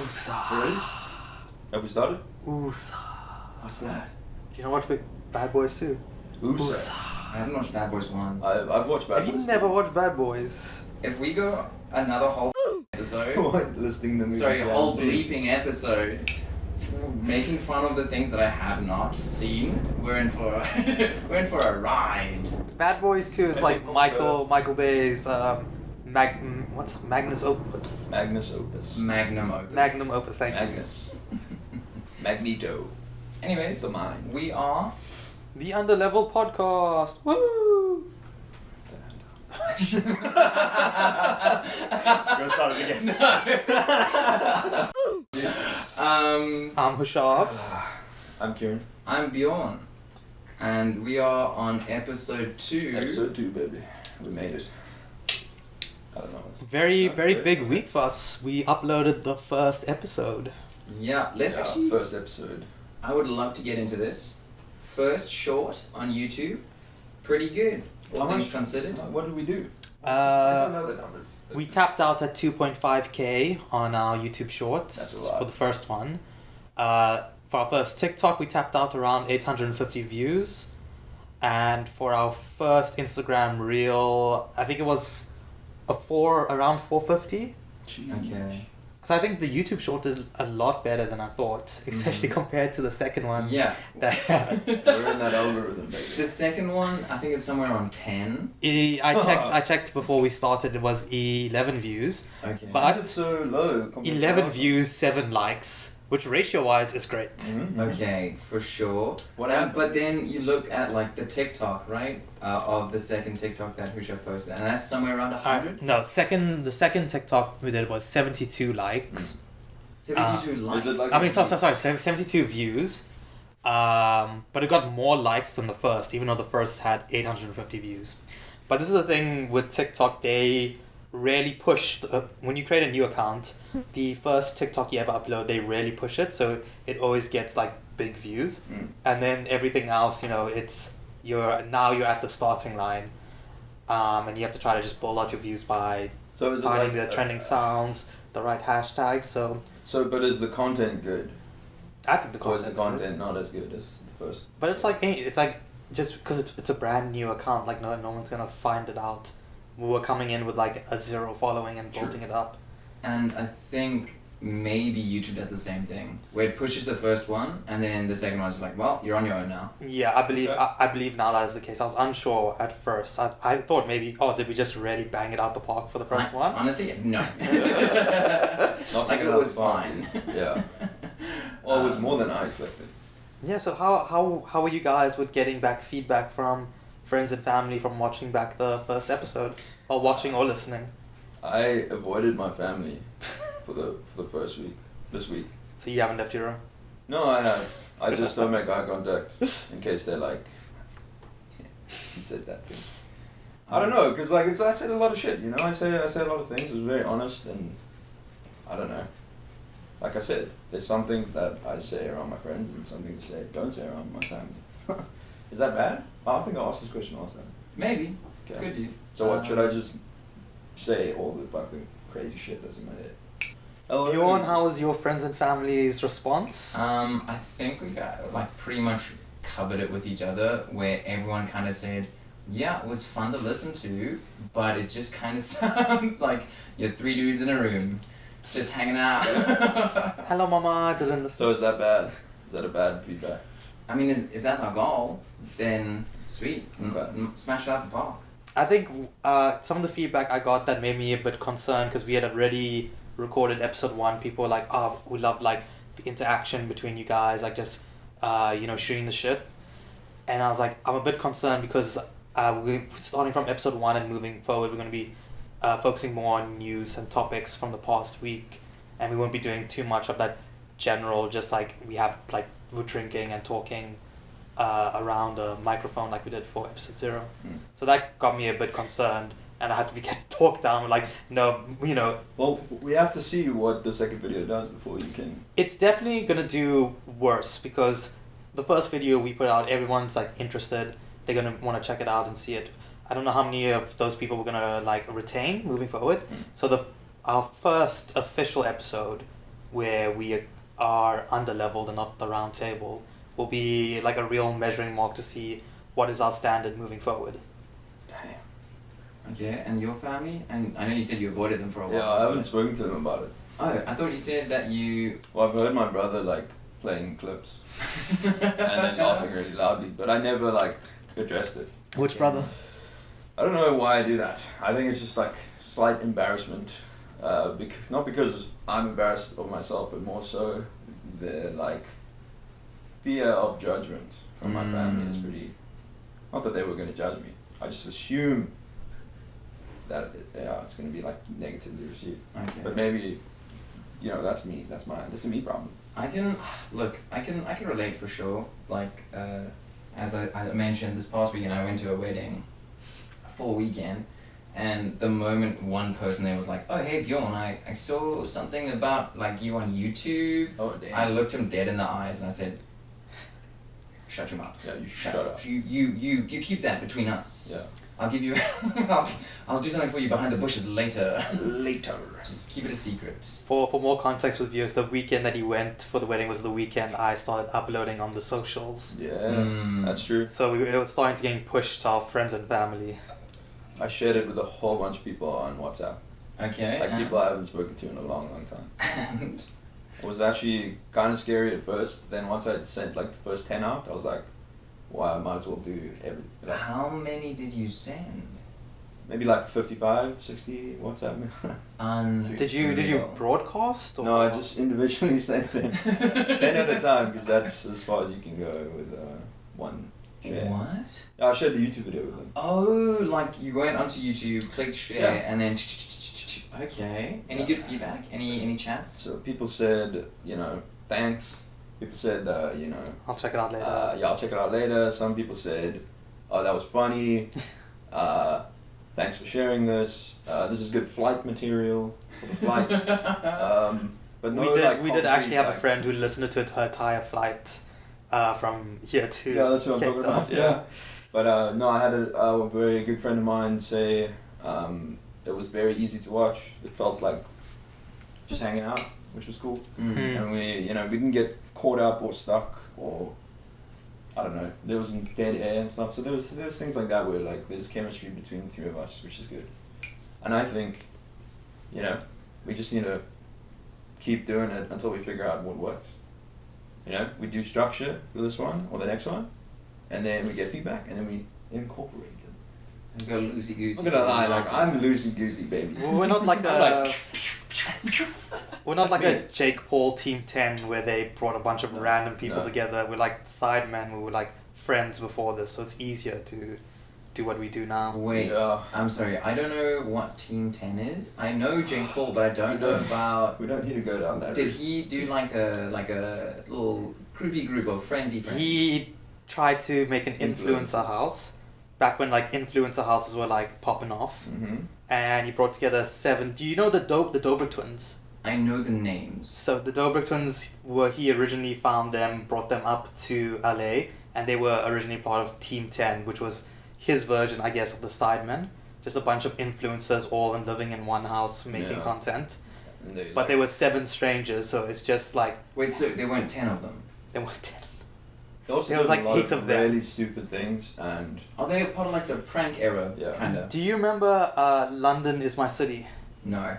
Ready? Have we started? Oosa. What's that? You don't watch Bad Boys 2? Oosa. I haven't watched Bad Boys 1. I've watched Bad Have Boys. you never watched Bad Boys? If we go another whole episode, What? Listing the movies. sorry, you a whole haven't seen? bleeping episode, making fun of the things that I have not seen, we're in for a ride. Bad Boys 2 is like Michael Michael Bay's Magnus Opus? Magnus Opus. Magnum opus. Magnum Opus, thank you. Magnus. Magneto. Anyways, The mind. we are. The Underleveled podcast. Woo! Gonna start it again. I'm Hushav. I'm Kieran. I'm Bjorn, and we are on episode 2. Episode 2, baby. We made it. I don't know. It's Very great. big week for us. We uploaded the first episode. Yeah, let's actually. First episode. I would love to get into this. First short on YouTube, pretty good. All How things much- considered. What did we do? I don't know the numbers. We tapped out at 2.5k on our YouTube Shorts That's a lot. for the first one. For our first TikTok, we tapped out around 850 views. And for our first Instagram Reel, I think it was around 450. Okay. So I think the YouTube Short did a lot better than I thought, especially compared to the second one. Yeah. That We're in that algorithm, baby. The second one, I think, is somewhere on 10. I checked before we started. It was 11 views. Okay. But- Why is it so low? compared to 11 ours? views, 7 likes, which ratio-wise is great. Mhm. Okay, for sure. What happened? But then you look at like the TikTok, right? Of the second TikTok that Hushav posted, and that's somewhere around 100. No, the second TikTok we did was 72 likes. 72 likes. Is it like- I mean, sorry, 72 views. But it got more likes than the first, even though the first had 850 views. But this is the thing with TikTok, they rarely push, when you create a new account, the first TikTok you ever upload, they rarely push it, so it always gets like big views. Mm. And then everything else, you're at the starting line, and you have to try to just build out your views by So is it finding like the trending sounds, the right hashtags. So but is the content good? I think the Or is content's the good. content not as good as the first? But it's like just because it's a brand new account, like no one's gonna find it out. We're coming in with like a 0 following and True. building it up. And I think maybe YouTube does the same thing, where it pushes the first one, and then the second one is like, well, you're on your own now. Yeah, I believe Okay. I believe now that is the case. I was unsure at first. I thought maybe did we just really bang it out the park for the first one? Honestly, no. Not Like that it was that's fine. fine. Yeah. Well, it was more than I expected. Yeah. So how are you guys with getting back feedback from friends and family from watching back the first episode, or watching or listening? I avoided my family for the first week. This week. So you haven't left your room. No, I have. I just don't make eye contact in case they're like, he said that thing. I don't know, cause like I said a lot of shit. I say a lot of things. It was very honest, and I don't know. Like I said, there's some things that I say around my friends, and some things I don't say around my family. Is that bad? I think I asked this question last time. Maybe. Okay. Could do. So what should I just say all the fucking crazy shit that's in my head? Hello. Bjorn, how was your friends and family's response? I think we got like pretty much covered it with each other, where everyone kind of said, yeah, it was fun to listen to, but it just kind of sounds like you're 3 dudes in a room, just hanging out. Hello, mama. I didn't listen. So is that bad? Is that a bad feedback? I mean, if that's our goal, then sweet. Okay. Smash it out the park. I think some of the feedback I got that made me a bit concerned because we had already recorded episode 1. People were like, we love like the interaction between you guys, like just shooting the shit. And I was like, I'm a bit concerned because we're starting from episode 1 and moving forward. We're going to be focusing more on news and topics from the past week, and we won't be doing too much of that general, just like we're drinking and talking around a microphone like we did for episode 0. Mm. So that got me a bit concerned, and I had to get talked down. Like, no, Well, we have to see what the second video does before you can. it's definitely gonna do worse because the first video we put out, everyone's like interested. They're gonna want to check it out and see it. I don't know how many of those people we're gonna like retain moving forward. Mm. So our first official episode where we are underleveled and not the round table, will be like a real measuring mark to see what is our standard moving forward. Damn. Okay, and your family? And I know you said you avoided them for a while. Yeah, I haven't spoken to them about it. Oh, I thought you said that you... Well, I've heard my brother like playing clips and then laughing really loudly, but I never like addressed it. Which Okay. brother? I don't know why I do that. I think it's just like slight embarrassment. Not because I'm embarrassed of myself, but more so the like fear of judgment from my family is pretty. Not that they were going to judge me. I just assume that it's going to be like negatively received. Okay. But maybe, that's me. That's a me problem. I can relate for sure. Like, as I mentioned, this past weekend I went to a wedding, a full weekend, and the moment one person there was like, "Oh hey Bjorn, I saw something about like you on YouTube." Oh damn. I looked him dead in the eyes and I said, "Shut your mouth. Yeah, you shut up. You keep that between us. Yeah. I'll give you. I'll do something for you behind the bushes later. Later. Just keep it a secret." For more context with viewers, the weekend that he went for the wedding was the weekend I started uploading on the socials. Yeah, that's true. So it was starting to getting pushed to our friends and family. I shared it with a whole bunch of people on WhatsApp. Okay. Like people I haven't spoken to in a long, long time. And It was actually kind of scary at first. Then once I sent like the first 10 out, I was like, wow, I might as well do everything. Like, how many did you send? maybe like 55, 60 WhatsApp. Did you broadcast? Or? No, I just individually sent them 10 at a time because that's as far as you can go with one share. What? Yeah, I shared the YouTube video with them. Oh, like you went onto YouTube, clicked share, Yeah. and then okay. Any good feedback? Any chats? So people said, thanks. People said, I'll check it out later. yeah, I'll check it out later. Some people said, oh, that was funny. Thanks for sharing this. This is good flight material for the flight. But no, we did actually have a like- friend who listened to her entire flight from here to Yeah, that's what I'm Cape talking Town, about. Yeah. But no, I had a very good friend of mine say it was very easy to watch. It felt like just hanging out, which was cool. Mm. And we didn't get caught up or stuck or I don't know. There wasn't dead air and stuff. So there was things like that where like there's chemistry between the three of us, which is good. And I think, we just need to keep doing it until we figure out what works. We do structure for this one or the next one, and then we get feedback, and then we incorporate them. You go loosey goosey. I'm gonna lie, like I'm loosey goosey, baby. Well, we're not like I'm a we're not That's like me. a Jake Paul Team 10 where they brought a bunch of No, random people no. together. We're like sidemen. We were like friends before this, so it's easier to do what we do now. Wait, Yeah. I'm sorry. I don't know what Team 10 is. I know Jake Paul, but I don't know about. We don't need to go down that. Did route. he do like a little groupie group of friendly friends? He tried to make an influencer Influencers. house back when like influencer houses were like popping off, and he brought together 7. Do you know the Dobrik twins? I know the names. So the Dobrik twins he originally found them, brought them up to LA, and they were originally part of Team 10, which was his version, I guess, of the Sidemen. Just a bunch of influencers all living in one house making Yeah. content. And they, But they were 7 strangers, so it's just like Wait, so there weren't 10 of them? they were 10. They also There was did a like lot 8 of them. really stupid things, and Are they a part of like the prank era? Yeah. Kinda. Do you remember London is My City? No.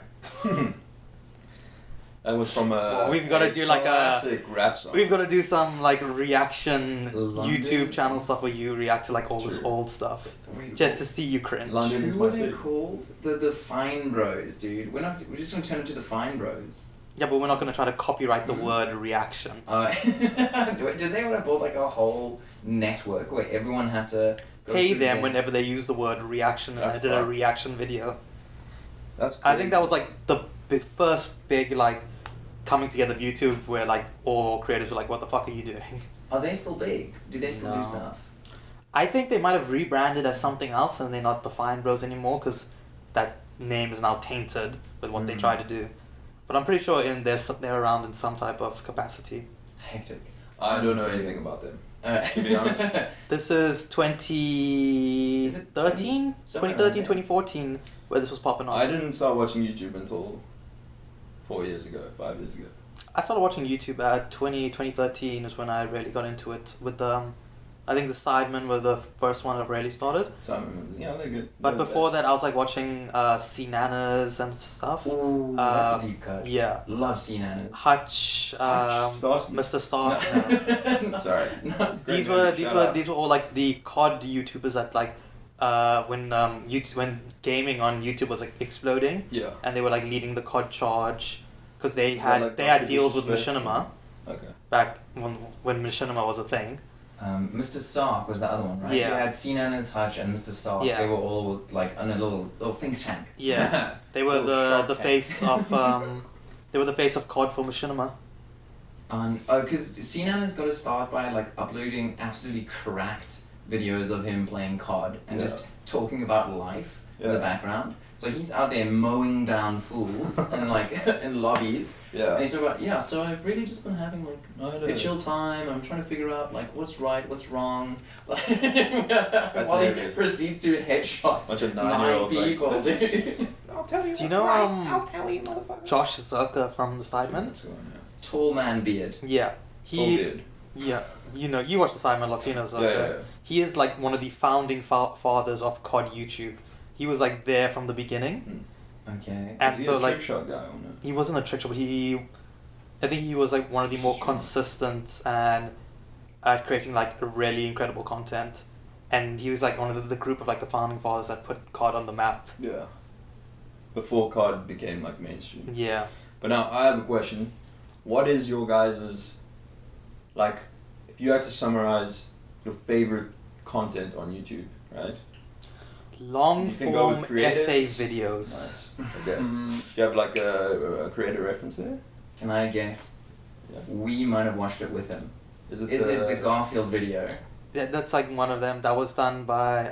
that was from a. Well, we've gotta do like a- classic rap song. We've got to do some like reaction London YouTube channel is- stuff where you react to like all this True. old stuff. Wait, Just to see you cringe. London is Who my were they city. called? The Fine Bros, dude. We're just gonna turn into the Fine Bros. Yeah, but we're not going to try to copyright the Mhm. word reaction. Did they want to build like a whole network where everyone had to go Pay through them their- whenever they use the word reaction and That's I did a fucked. reaction video. That's. I think that was crazy. like the first big like coming together of YouTube where like all creators were like, what the fuck are you doing? Are they still big? Do they still do No. stuff? I think they might have rebranded as something else and they're not the Fine Bros anymore because that name is now tainted with what they Mm. try to do. But I'm pretty sure they're around in some type of capacity. Hectic. I don't know anything about them. To be honest. This is 2013, Is it somewhere around there? 2014 where this was popping off. I didn't start watching YouTube until 4 years ago, 5 years ago. I started watching YouTube at 2013 is when I really got into it with I think the Sidemen were the first one that really started. Yeah, they're good. But They're the before best. that, I was like watching C-Nanas and stuff. Ooh, that's a deep cut. Yeah. Love C-Nanas. Hutch, Starsky. Mr. Stark. Sorry. These were all like the COD YouTubers that like when when gaming on YouTube was like exploding, Yeah. and they were like leading the COD charge because they that had like they had Dr. deals with Disrespect? Machinima Okay. back when Machinima was a thing. Mr. Sark was the other one, right? Yeah. You had C-Nanas, Hutch, and Mr. Sark. Yeah. They were all like on a little think tank. Yeah, they were Little the Shark face of they were the face of COD for Machinima. Because C-Nanas got to start by like uploading absolutely cracked videos of him playing COD and just talking about life in the background. So he's out there mowing down fools and like in lobbies. Yeah. And he's talking about, so I've really just been having like a chill time. I'm trying to figure out like what's right, what's wrong. While he proceeds to headshot Bunch of 9 9-year-olds people, like, dude. I'll tell you. Do you know I'll tell you, motherfucker. Josh Zerka from the Sidemen? Tall man beard. Yeah, he. Did. Yeah, you watch the Sidemen Latinos. Yeah. He is like one of the founding fathers of COD YouTube. He was like there from the beginning. Okay. And Is he so a like trick shot guy on it? he wasn't a trick shot, but I think he was like one of the more consistent and at creating like really incredible content, and he was like one of the group of like the founding fathers that put COD on the map. Yeah. Before COD became like mainstream. Yeah. But now I have a question. What is your guys's, like, if you had to summarize your favorite content on YouTube, right? Long You can go with form creatives. essay videos. Nice. Okay. Do you have like a creator reference there? Can I guess? Yeah. We might have watched it with him. Is it the Garfield video? Yeah, that's like one of them. That was done by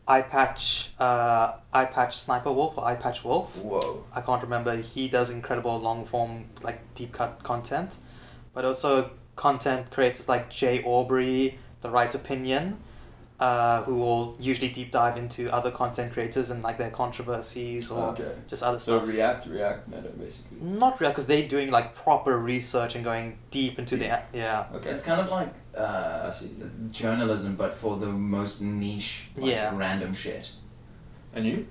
iPatch Sniper Wolf or iPatch Wolf. Whoa. I can't remember. He does incredible long form like deep cut content, but also content creators like Jay Aubrey, The Right Opinion, who will usually deep dive into other content creators and like their controversies or just other So stuff. React meta basically. Not real, because they're doing like proper research and going deep into the Okay. It's kind of like I see. journalism, but for the most niche, random shit. And you?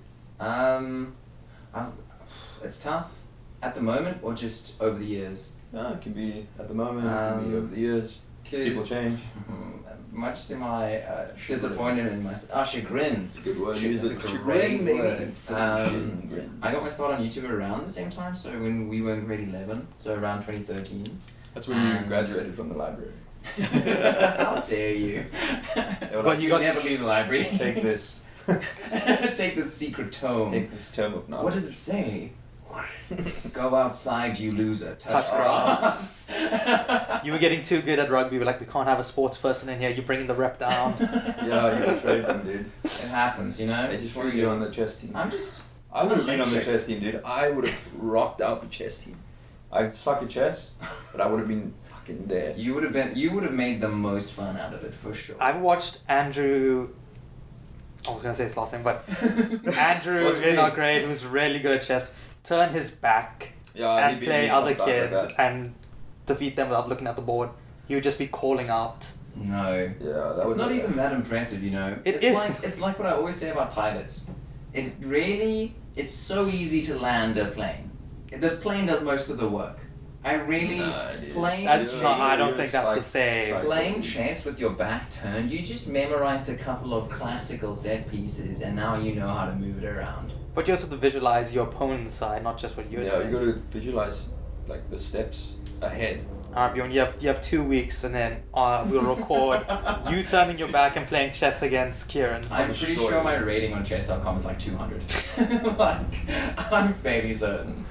It's tough at the moment, or just over the years. No, it can be at the moment. It can be over the years. People change. Much to my disappointment in myself. Chagrin. It's a good word. It's a great word. Chagrin. I got my start on YouTube around the same time, so when we were in grade 11, so around 2013. That's when you graduated from the library. How dare you? But you got never leave the library. Take this. Take this secret tome. Take this tome of knowledge. What does it say? Go outside, you loser. Touch grass. grass. You were getting too good at rugby. We're like, we can't have a sports person in here. You're bringing the rep down. Yeah, you betrayed them, dude. It happens, you know? They just wanted you on the chess team. I'm just... I would have been on the electric. chess team, dude. I would have rocked out the chess team. I suck at chess, but I would have been fucking there. You would have made the most fun out of it, for sure. I've watched Andrew. I was gonna say his last name, but Andrew Wasn't is me. not great. Who's really good at chess. Turn his back Yeah, and play other kids and defeat them without looking at the board. He would just be calling out. No. Yeah, that It's was not even that impressive, you know? It It's is. it's like what I always say about pilots. It's so easy to land a plane. The plane does most of the work. Playing That's chess, not. I don't think that's the same. playing chess with your back turned, you just memorized a couple of classical set pieces and now you know how to move it around. But you also have to visualize your opponent's side, not just what you're Yeah, doing. you gotta visualize like the steps ahead. Alright, Bjorn, you have 2 weeks, and then we'll record you turning your back and playing chess against Kieran. I'm pretty destroy sure you. my rating on chess.com is like 200. Like, I'm fairly certain.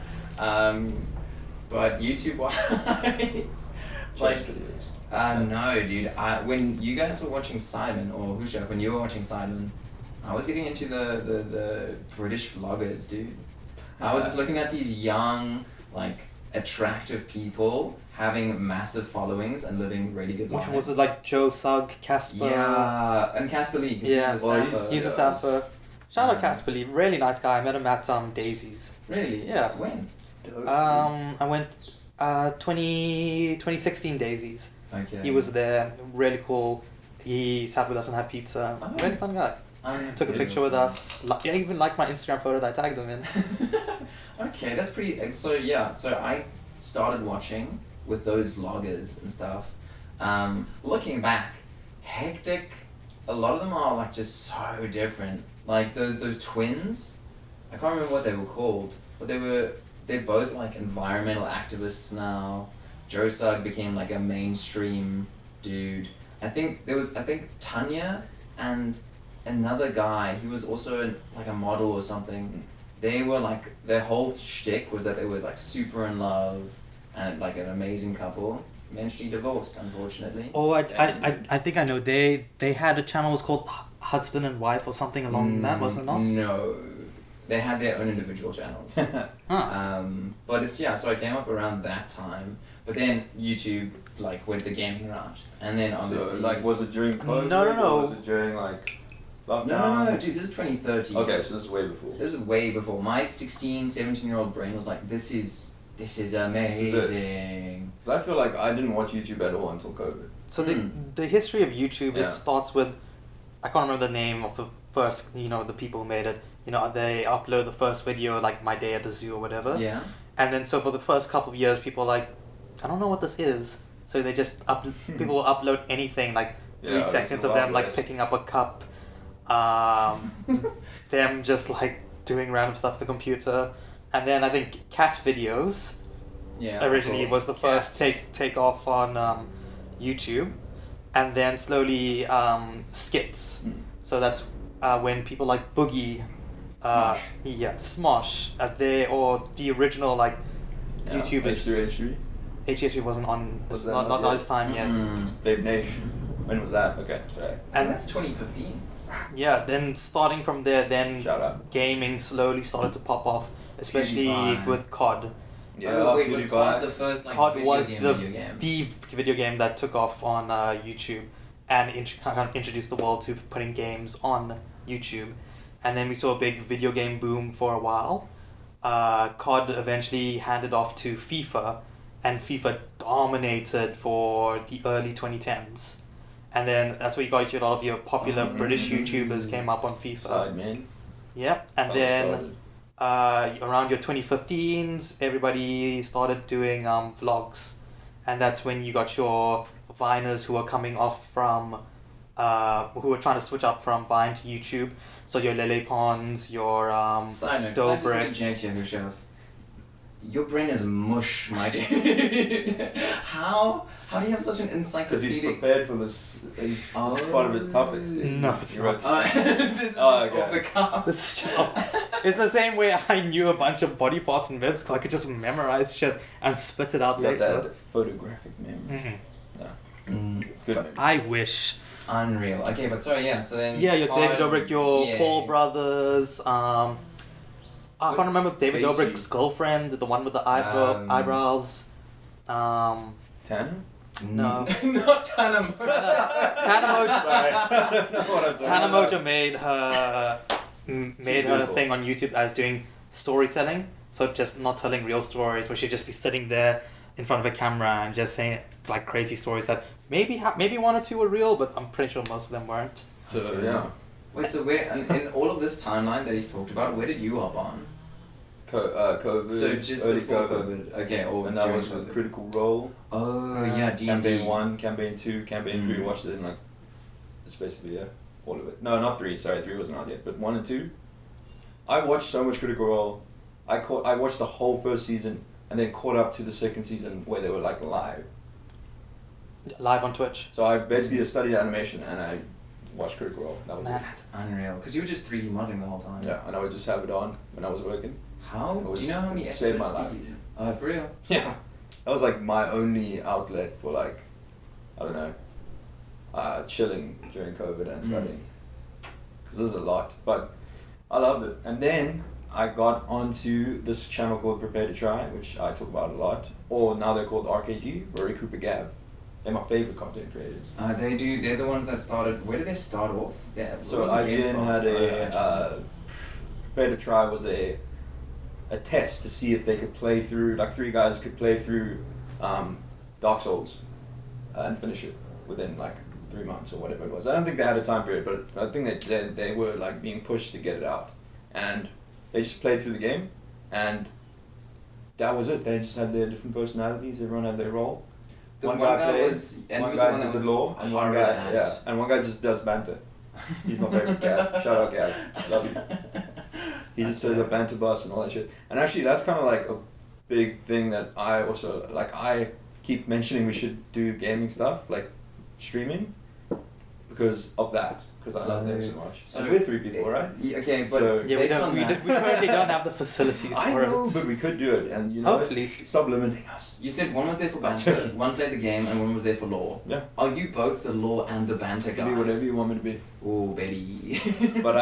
But YouTube wise, like, Chess videos. no, dude. When you guys were watching Simon or Hushav, when you were watching Simon, I was getting into the British vloggers, dude. I was just looking at these young, like, attractive people having massive followings and living really good lives. Which was it, like Joe Sugg, Casper? Yeah, and Casper Lee, 'cause Yeah. he's a Well, sapper. He's a sapper. Shout out Casper Lee, really nice guy. I met him at Daisies. Really? Yeah. When? I went 2016 Daisies. Okay. He was there, really cool. He sat with us and had pizza. Oh. Really fun guy. Took a Yeah, picture with us. Yeah, even liked my Instagram photo that I tagged him in. Okay, that's pretty. So yeah, so I started watching with those vloggers and stuff. Looking back, hectic. A lot of them are like just so different. Like those twins. I can't remember what they were called, but they're both like environmental activists now. Joe Sugg became like a mainstream dude. I think Tanya and another guy, he was also like a model or something. They were like, their whole shtick was that they were like super in love and like an amazing couple. Eventually divorced, unfortunately. Oh, I think I know. They had a channel was called Husband and Wife or something along that, was it not? No. They had their own individual channels. But it's, yeah, so I came up around that time. But then YouTube like went the gaming route. And then obviously... So, like, was it during COVID? No. Or was it during, like, lockdown? No, dude, this is 2013. Okay, so this is way before. This is way before. My 16, 17-year-old brain was like, this is amazing. Because I feel like I didn't watch YouTube at all until COVID. So the history of YouTube, Yeah. it starts with, I can't remember the name of the first, the people who made it. They upload the first video, like My Day at the Zoo or whatever. Yeah. And then so for the first couple of years, people are like, I don't know what this is. So they just, people will upload anything, like 3 Yeah, seconds it's a of them lot like less. picking up a cup. Them just like doing random stuff to the computer. And then I think cat videos Yeah. originally of was course. the first Cats. take off on YouTube, and then slowly skits. So that's when people like Boogie, Smosh. Smosh, or the original like Yeah. YouTubers. H3H3. HSU wasn't on. Was that not not not yet? his time yet. Vape Nation. When was that? Okay, sorry. And And that's 2015. yeah, then starting from there, then Shout out. gaming slowly started to pop off, especially PewDiePie. with COD. Yeah, Oh, wait, was PewDiePie. COD the first like COD video was game? the video game that took off on YouTube and kind of introduced the world to putting games on YouTube. And then we saw a big video game boom for a while. COD eventually handed off to FIFA, and FIFA dominated for the early 2010s. And then that's where you got a lot of your popular British YouTubers came up on FIFA. Sidemen. Yeah, and Oh, then started. around your 2015s, everybody started doing vlogs, and that's when you got your Viners who are coming off from, who are trying to switch up from Vine to YouTube. So your Lele Pons, your Side note, can I just Dobrik. interject here, Hushav? Your brain is mush, my dude. How do you have such an Because he's encyclopedic... prepared for this. This is part of his topics, dude. No, it's He wrote- not. This is okay. off the cuff. This is just it's the same way I knew a bunch of body parts in med school. I could just memorize shit and spit it out You got later. that photographic memory. Good memory. I wish. Unreal. Okay, but sorry, yeah, so then... Yeah, your David COD, Dobrik, your yeah. Paul brothers. I Was can't remember David Casey. Dobrik's girlfriend, the one with the eyebrows. Tanner? No. Not Tanamoto. Tanamoto. Sorry. I don't know what I'm talking about. Tanamoto made her beautiful. thing on YouTube as doing storytelling. So just not telling real stories, where she'd just be sitting there in front of a camera and just saying like crazy stories that maybe one or two were real, but I'm pretty sure most of them weren't. So, yeah. Wait, so where, in all of this timeline that he's talked about, where did you hop on? COVID. So just early before COVID. Okay, or And that during was with COVID. Critical Role. Oh, yeah, D&D. Campaign 1, Campaign 2, Campaign 3. Mm. Watched it in like the space of a year. All of it. No, not 3. Sorry, 3 wasn't out yet. But 1 and 2. I watched so much Critical Role. I watched the whole first season and then caught up to the second season where they were like live. Live on Twitch. So I basically studied animation and I watched Critical Role. That was Man. it. That's unreal. Because you were just 3D modeling the whole time. Yeah, and I would just have it on when I was working. How? It was- Do you know how many it saved episodes my life. you did? Oh, for real? Yeah. That was like my only outlet for like, I don't know, chilling during COVID and studying. Because there's a lot. But I loved it. And then I got onto this channel called Prepare to Try, which I talk about a lot. Or now they're called RKG, Rory Cooper Gav. They're my favorite content creators. They're the ones that started, where did they start off? Yeah, So IGN had a, Prepare to Try was a a test to see if they could play through, like 3 guys could play through Dark Souls and finish it within like 3 months or whatever it was. I don't think they had a time period, but I think that they were like being pushed to get it out, and they just played through the game, and that was it. They just had their different personalities. Everyone had their role. One guy played, was, and one he was the guy one that did was the law, and one horrid guy at. and one guy just does banter. He's my favorite guy. Shout out, Gab. Love you. He just does a banter bus and all that shit. And actually, that's kind of like a big thing that I also like. I keep mentioning we should do gaming stuff, like streaming, because of that. Because I love them so much. So and we're 3 people, right? Yeah, okay, but So- Yeah, we based don't. on We, that, we currently don't have the facilities I for know, it. but we could do it, and you know, Hopefully. stop limiting us. you said one was there for banter, one played the game, and one was there for law. Yeah. Are you both the law and the banter It can guy? be whatever you want me to be. Oh, baby. But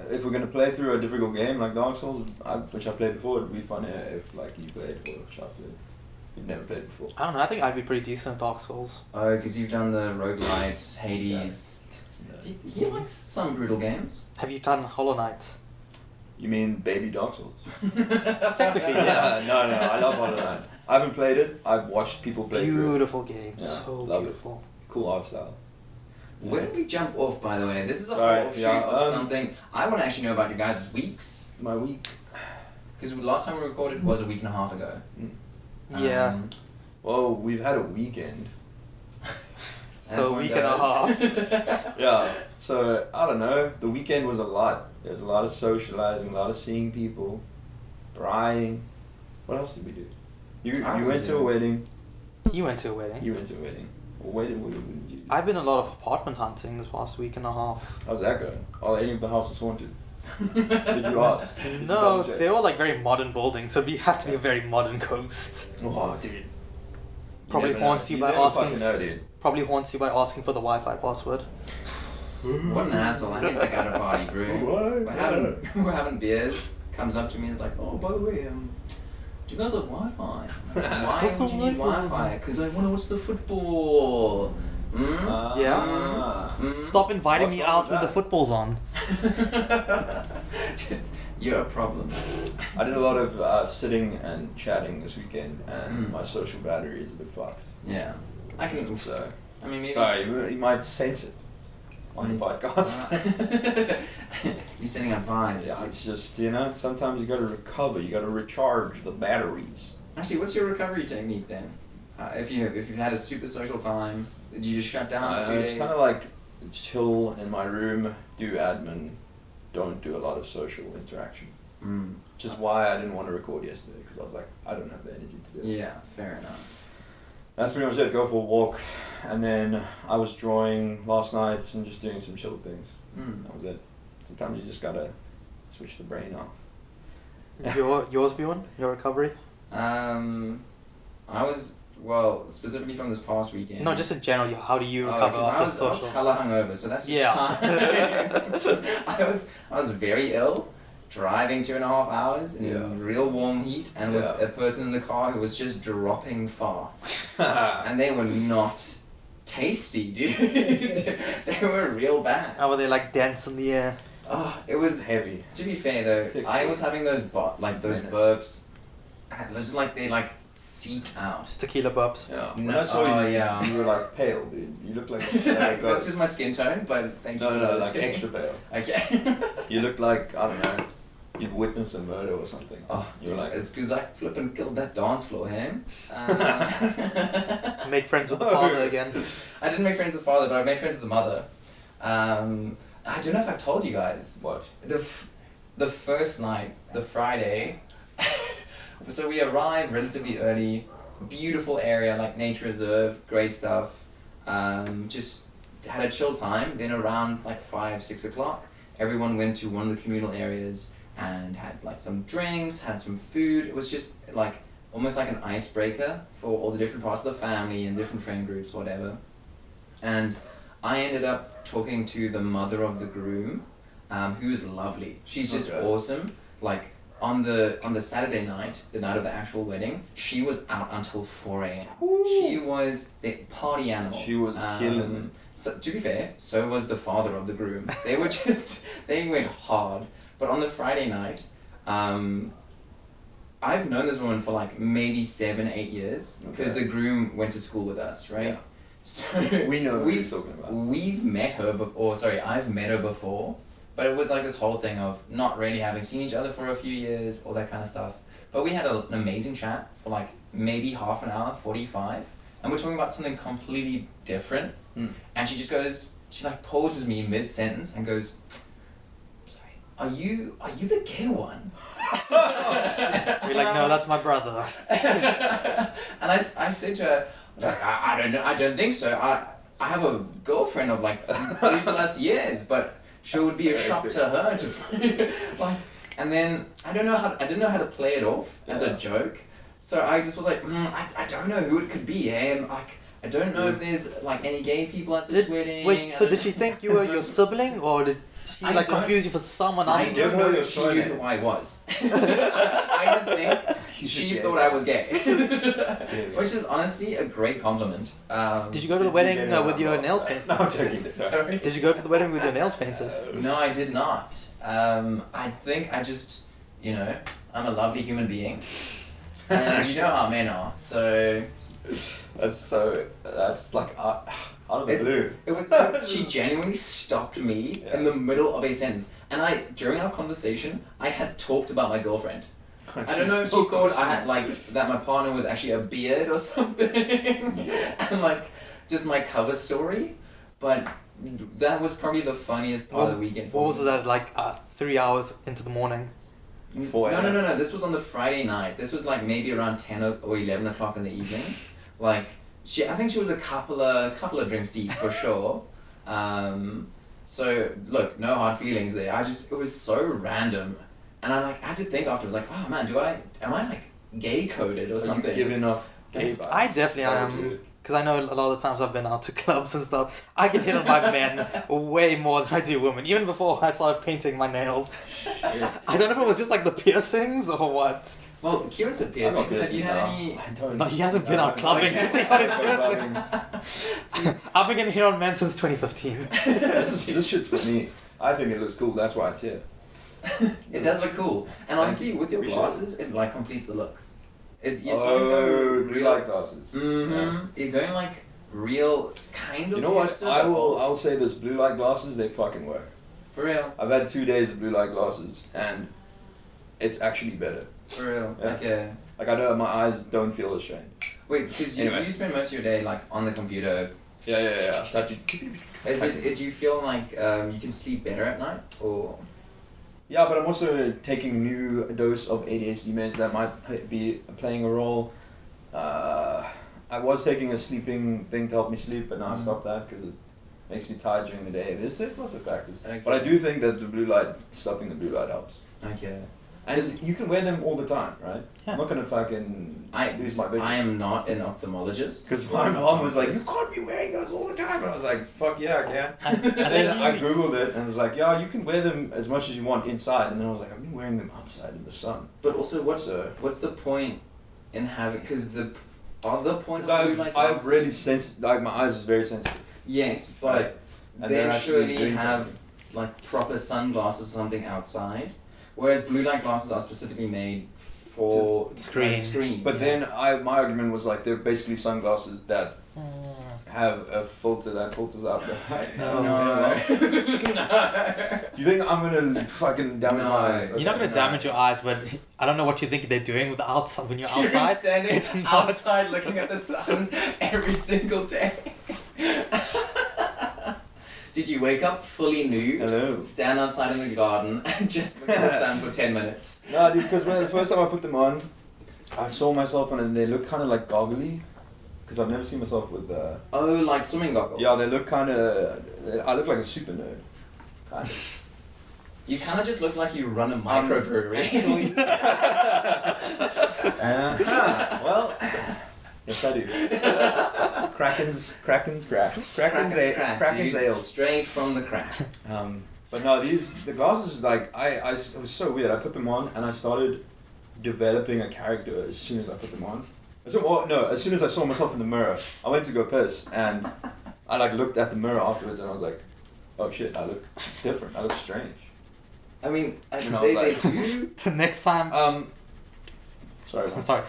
if we're gonna play through a difficult game like Dark Souls, which I played before, it'd be funnier if like you played or Hushav played. You've never played before. I don't know. I think I'd be pretty decent at Dark Souls. Oh, because you've done the roguelites, Hades. He likes some brutal games. Have you done Hollow Knight? You mean Baby Dark Souls? Technically, yeah. No, I love Hollow Knight. I haven't played it. I've watched people play through it. Beautiful game. Yeah, So love it. beautiful. Cool art style. Where did we jump off, by the way? This is a Sorry, whole offshoot yeah, of something. I want to actually know about your guys' weeks. My week. Because last time we recorded was a week and a half ago. Yeah. Um, Well, we've had a weekend. as So a one week and a does. half. Yeah. So I don't know. The weekend was a lot. There's a lot of socializing, a lot of seeing people, crying. What else did we do? You I was went to a doing- wedding. You went to a wedding. You went to a wedding. What did you do? I've been a lot of apartment hunting this past week and a half. How's that going? Are any of the houses haunted? Did you ask? Did you No, double check? they're all like very modern buildings, so we have to be a very modern coast. Oh, dude. Probably never haunts know. you by never asking- fucking know, dude. Probably haunts you by asking for the Wi-Fi password. What an asshole. I think they got a party, bro. What? We're having beers, comes up to me and is like, oh, by the way, do you guys have Wi-Fi? Why What's would the you need Wi-Fi? Wi-Fi? Because I want to watch the football. Mm? Yeah. Mm? Stop inviting What's me wrong out with when the that? football's on. You're a problem. I did a lot of sitting and chatting this weekend, and Mm. my social battery is a bit fucked. Yeah. I can. So, I mean, maybe. sorry, you might sense it on the podcast. You're sending out vibes. Yeah, it's just, you know, sometimes you gotta recover, you gotta recharge the batteries. Actually, what's your recovery technique then? If you've had a super social time, did you just shut down for 2 It's days? kind of like chill in my room, do admin, don't do a lot of social interaction. Mm. Which is why I didn't want to record yesterday, because I was like, I don't have the energy to do it. Yeah, fair enough. That's pretty much it. Go for a walk, and then I was drawing last night and just doing some chill things. Mm. That was it. Sometimes you just gotta switch the brain off. Yours, Bjorn? Your recovery? I was, well, specifically from this past weekend. No, just in general. How do you Oh, recover 'cause after I was social? hella hungover, so that's just Yeah. time. I was very ill, driving 2.5 hours in Yeah. real warm heat, and with Yeah. a person in the car who was just dropping farts, and they were not tasty, dude. They were real bad. How were they like dense in the air? Oh, it was. Heavy. To be fair though, Thick. I was having those those Menace. burps, and it was just like they like seep out. Tequila burps. Yeah. No- When I saw oh, you, yeah. you were like pale, dude. You looked like That's just my skin tone, but thank you for no, like noticing. extra pale. Okay. You looked like, I don't know, you'd witnessed a murder or something. Oh, You were like, it's because I flipping killed that dance floor, hey? Make friends with the Oh. father again. I didn't make friends with the father, but I made friends with the mother. I don't know if I've told you guys. what? The first night, the Friday, so we arrived relatively early, beautiful area, like nature reserve, great stuff. Just had a chill time. Then around like 5, 6 o'clock, everyone went to one of the communal areas and had like some drinks, had some food. It was just like almost like an icebreaker for all the different parts of the family and different friend groups, whatever. And I ended up talking to the mother of the groom, who's lovely. She's just Okay. awesome. Like on the Saturday night, the night of the actual wedding, she was out until 4 a.m. She was the party animal. She was killing it. So to be fair, so was the father of the groom. They went hard. But on the Friday night, I've known this woman for like maybe 7-8 years because the groom went to school with us, right? Yeah. So We know who he's talking about. We've met her, I've met her before, but it was like this whole thing of not really having seen each other for a few years, all that kind of stuff. But we had an amazing chat for like maybe half an hour, 45, and we're talking about something completely different. And she just goes, she like pauses me mid-sentence and goes, "Sorry, are you the gay one?" You're like, no, that's my brother. And I said to her, like, I don't know, I don't think so. I have a girlfriend of like 3+ years, but she would be a shock to her to like. And then I didn't know how to play it off as a joke, so I just was like, I don't know who it could be. Like, I don't know if there's like any gay people at this wedding. Wait, so did she think you were your sibling, or did she like confuse you for someone else? I don't know if she knew who I was. I just think she thought I was gay, which is honestly a great compliment. Did you go to the wedding with your nails painted? No, I'm joking. Sorry. Did you go to the wedding with your nails painted? No, I did not. I think I just, I'm a lovely human being, and you know how men are, so. That's like out of the blue. It was she genuinely stopped me in the middle of a sentence, and during our conversation I had talked about my girlfriend. I don't know if she thought I had like that my partner was actually a beard or something, and like just my cover story, but that was probably the funniest part of the weekend. What was that like? 3 hours into the morning. No. This was on the Friday night. This was like maybe around 10 or 11 o'clock in the evening. Like I think she was a couple of drinks deep for sure. So look, no hard feelings there. It was so random, and I had to think afterwards, like, oh man, am I like gay coded or something? You giving off gay vibes? I definitely am. Because I know a lot of the times I've been out to clubs and stuff, I get hit on by men way more than I do women. Even before I started painting my nails. I don't know if it was just like the piercings or what. Well, Kieran's got piercings. Have you had any? I don't. No, he hasn't been out clubbing since he got his piercings. I've been getting hit on men since 2015. This shit's for me. I think it looks cool. That's why it's here. It does look cool, and honestly, with your glasses, it like completes the look. Blue light glasses. Mm-hmm. Yeah. You're going like real kind of. You know what? I'll say this: blue light glasses, they fucking work. For real. I've had 2 days of blue light glasses, and it's actually better. For real. Yeah. Like I don't, my eyes don't feel as strained. Wait, because you spend most of your day like on the computer. Yeah. Do you feel like you can sleep better at night, or? Yeah, but I'm also taking a new dose of ADHD meds that might be playing a role. I was taking a sleeping thing to help me sleep, but now I stopped that because it makes me tired during the day. There's lots of factors. Okay. But I do think that stopping the blue light helps. Okay. And you can wear them all the time, right? Yeah. I'm not gonna fucking lose my vision. I am not an ophthalmologist. Because my mom was like, you can't be wearing those all the time. And I was like, fuck yeah, I can. And then I googled it and was like, yeah, you can wear them as much as you want inside. And then I was like, I've been wearing them outside in the sun. But also, what's the point in having? Because the point of blue light I've really sensitive. Like my eyes is very sensitive. Yes, but they surely have like proper sunglasses or something outside. Whereas blue light glasses are specifically made for screen. But then my argument was like they're basically sunglasses that have a filter that filters out the light. No. Do you think I'm gonna fucking damage my eyes? Okay. You're not gonna damage your eyes, but I don't know what you think they're doing with the outside when you're outside. Standing it's outside looking at the sun every single day. Did you wake up fully nude, stand outside in the garden, and just look at the sun for 10 minutes? No, dude, because the first time I put them on, I saw myself and they look kind of like goggly. Because I've never seen myself with... Oh, like swimming goggles? Yeah, they look kind of... I look like a super nerd. Kind of. You kind of just look like you run a microbrewery. Well... Yes, I do. Kraken's ale. Straight from the crack. But no, the glasses, like, it was so weird. I put them on and I started developing a character as soon as I put them on. As soon as I saw myself in the mirror, I went to go piss and I like looked at the mirror afterwards and I was like, oh shit, I look different. I look strange. I mean, they do. The next time... Sorry. I'm sorry.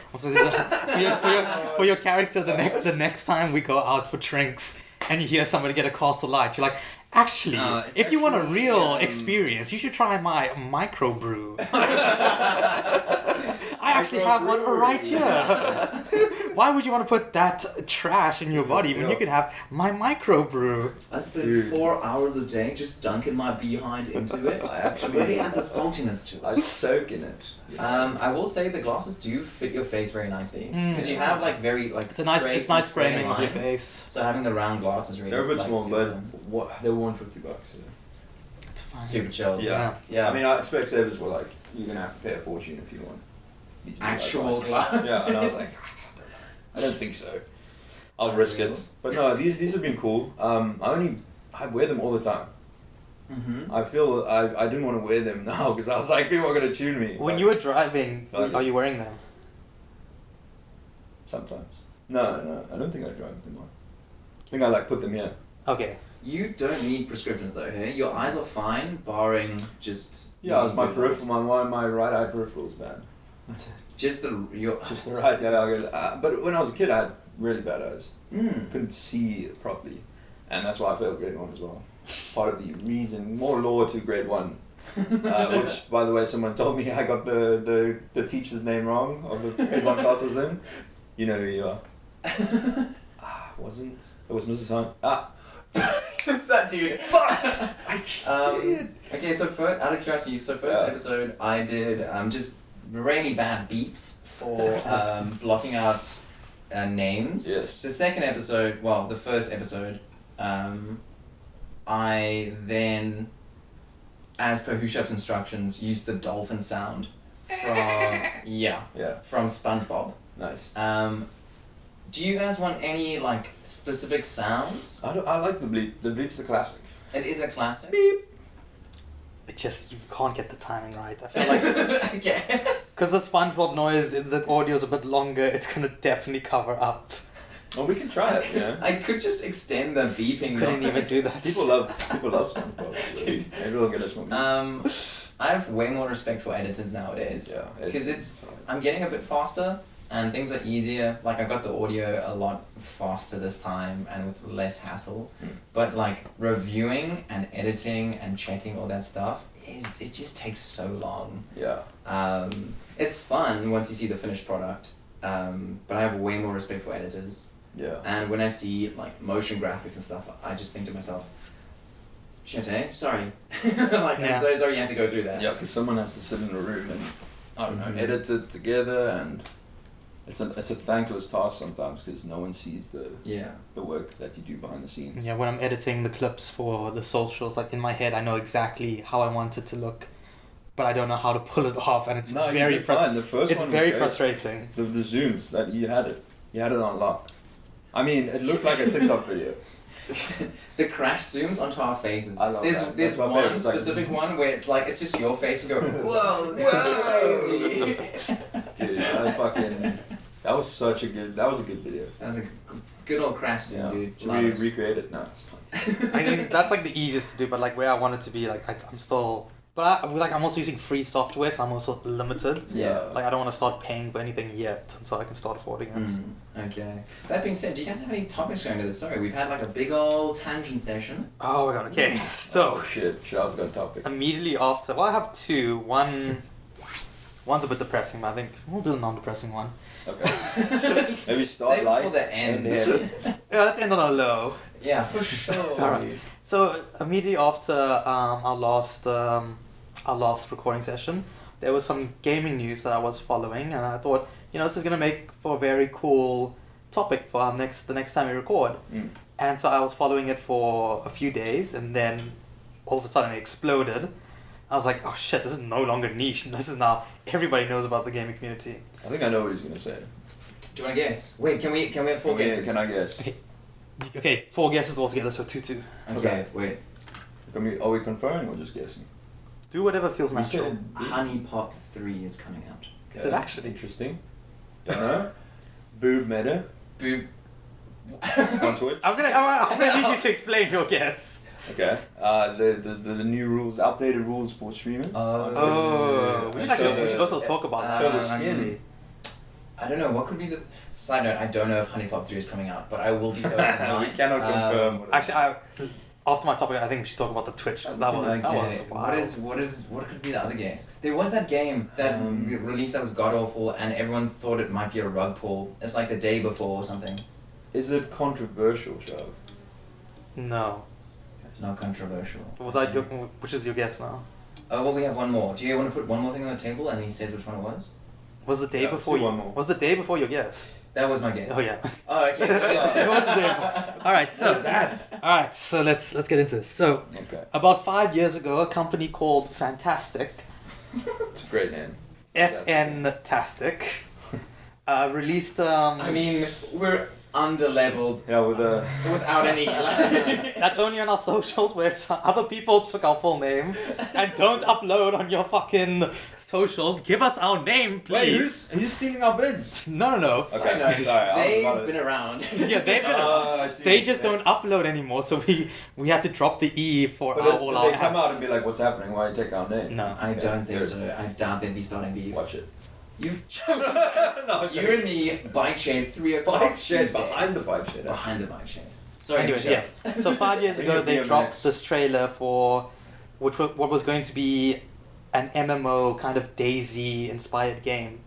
For your character, the next time we go out for drinks and you hear somebody get a Castle Light, you're like, actually, if you want a real experience, you should try my microbrew. I actually have one right here. Why would you want to put that trash in your body when you can have my microbrew? I spend 4 hours a day just dunking my behind into it. I actually really add the saltiness to it. I soak in it. I will say the glasses do fit your face very nicely because you have like very like It's nice framing of your lines. face. So having the round glasses really. They're a bit like, small, suits but them. they were $150. Yeah. It's fine. Super chill. Yeah. Yeah. I mean, our Specsavers were like, you're gonna have to pay a fortune if you want these blue light Actual glasses. glasses. Yeah, and I was like, I don't think so. I'll risk it. But no, these have been cool. I wear them all the time. Mm-hmm. I feel I didn't want to wear them now because I was like, people are gonna tune me. When But you were driving, Okay. are you wearing them? sometimes. No, I don't think I drive them on. I think I like put them here. Okay. You don't need prescriptions though, hey? Your eyes are fine, barring just... Yeah, it's my good peripheral. My right eye peripheral is bad. Just your... Just the right. Yeah, I get. But when I was a kid, I had really bad eyes. Mm. Couldn't see properly, and that's why I failed grade 1 as well. Part of the reason, more law to grade 1, which, by the way, someone told me I got the teacher's name wrong of the grade 1 class I was in. You know who you are. Wasn't. It was Mrs. Hunt. It's that dude. I did. Okay, so out of curiosity, first episode I did just really bad beeps for blocking out names. Yes. The second episode, well, the first episode, I then, as per Hushav's instructions, used the dolphin sound from SpongeBob. Nice. Do you guys want any like specific sounds? I like the bleep. The bleep's the classic. It is a classic. Beep. It just, you can't get the timing right. I feel like, Okay. because the SpongeBob noise, the audio's a bit longer, it's gonna definitely cover up. Well, we can try it. You know. I could just extend the beeping. Couldn't even do that. People love SpongeBob. So Dude. maybe we'll get us more. I have way more respect for editors nowadays. Yeah. Because I'm getting a bit faster and things are easier. Like I got the audio a lot faster this time and with less hassle. But like reviewing and editing and checking all that stuff it just takes so long. Yeah. It's fun once you see the finished product. But I have way more respect for editors. Yeah. And when I see like motion graphics and stuff, I just think to myself, shit, sorry. I'm so sorry you had to go through that. Yeah, because someone has to sit in a room and I don't know, Mhm. edit it together, and it's a thankless task sometimes because no one sees the work that you do behind the scenes. Yeah, when I'm editing the clips for the socials, like in my head, I know exactly how I want it to look, but I don't know how to pull it off, and it's No, you very did fine. The first it's one was very great. frustrating. The zooms that you had it on lock. I mean, it looked like a TikTok video. The crash zooms onto our faces. I love there's that. there's That's my one favorite. It's like- specific one where it's just your face and go, whoa, this is crazy. Dude, that was a good video. That was a good old crash zoom, Yeah. dude. Should Love we it. recreate it? No, it's not. I think that's like the easiest to do, but like where I want it to be, like I'm still, but I'm also using free software, so I'm also limited. Yeah. Like I don't want to start paying for anything yet until I can start affording it. Okay. That being said, do you guys have any topics going to this story? We've had like a big old tangent session. Oh my god. Okay. So Oh shit, Shav's got a topic. immediately after, well, I have two. One's a bit depressing, but I think we'll do a non-depressing one. Okay. Maybe start Save light for the end. heavy. Yeah, let's end on a low. Yeah, for sure. Alright. dude. So immediately after our last recording session, there was some gaming news that I was following, and I thought, this is gonna make for a very cool topic for the next time we record. And so I was following it for a few days, and then all of a sudden it exploded. I was like, oh shit, this is no longer niche. This is now everybody knows about the gaming community. I think I know what he's gonna say. Do you want to guess? Wait, can we have four guesses? Can I guess? Okay, 4 guesses altogether, so 2-2. Okay, wait. Are we conferring or just guessing? Do whatever feels We natural. said- Honey Pop 3 is coming out. Is it actually? Interesting. Don't know. Boob meta Boob. on Twitch. I'm gonna need you to explain your guess. Okay. The new rules, updated rules for streaming. Oh, we should also talk about Show that. the skin. I don't know what could be the side note. I don't know if Honey Pop 3 is coming out, but I will be those in We mind. cannot confirm. what it is. Actually, after my topic, I think we should talk about the Twitch because that was wild. What could be the other games? There was that game that released that was god awful, and everyone thought it might be a rug pull. It's like the day before or something. Is it controversial, Hushav? No. It's not controversial. Was that your? Which is your guess now? Oh well, we have one more. Do you want to put one more thing on the table and then he says which one it was? Was the day Yeah, before? do one more. Was the day before your guess? That was my guess. Oh yeah. Oh okay. So It was the day before. All right. So. All right. So let's get into this. So Okay. about 5 years ago, a company called Fantastic, It's a great name. FN-tastic, released. I mean, we're underleveled Yeah, with a. without any. That's only on our socials where other people took our full name and don't upload on your fucking social. Give us our name, please. Wait, who's stealing our bids? No. Okay, Sorry, no, sorry, I was about they've to- been around. Yeah, they've been. I see. They just Yeah. don't upload anymore, so we had to drop the E for But all did our they come out ads. and be like, "What's happening? Why you take our name?" No. I Okay, don't think good. so. I doubt they'd be starting beef. Watch it. You, No, you and me, bike shade, 3 o'clock bike shed Tuesday. behind the bike shed. Behind the bike shade. Sorry, Anyways, Chef. yeah. So 5 years Bring ago, your they BMX. dropped this trailer for what was going to be an MMO kind of DayZ inspired game.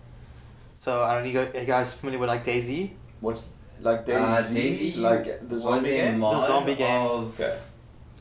So I don't know, are you guys familiar with like DayZ? What's like DayZ? DayZ like the was zombie a game? mod The zombie game. of Okay.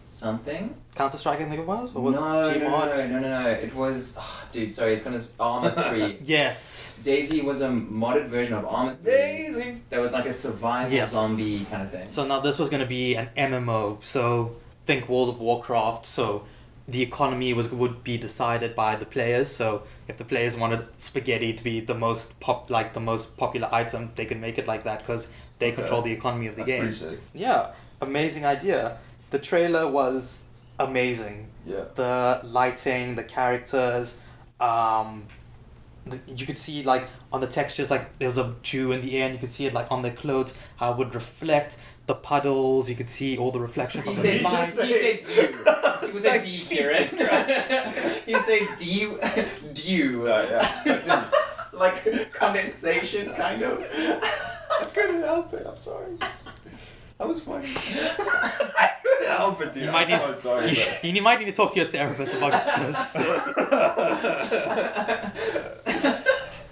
something. Counter-Strike, I think it was? Or was No, Gmod? no. It was, dude. Sorry, it's gonna Armor 3. Yes. DayZ was a modded version of Armor 3. DayZ. That was like a survival Yeah. zombie kind of thing. So now this was going to be an MMO. So think World of Warcraft. So the economy would be decided by the players. So if the players wanted spaghetti to be the most popular item, they could make it like that because they Okay. control the economy of the That's game. pretty sick. Yeah, amazing idea. The trailer was amazing. Yeah. The lighting, the characters, you could see like on the textures, like there was a dew in the air, and you could see it like on their clothes, how it would reflect the puddles. You could see all the reflection He from said, the Did you he said dew. With a D, Kieran. He said dew. Dew. Sorry, yeah. Continue. Like condensation, kind of. I couldn't help it. I'm sorry. That was funny. I couldn't help it, dude. You might I'm so sorry. but- you might need to talk to your therapist about this.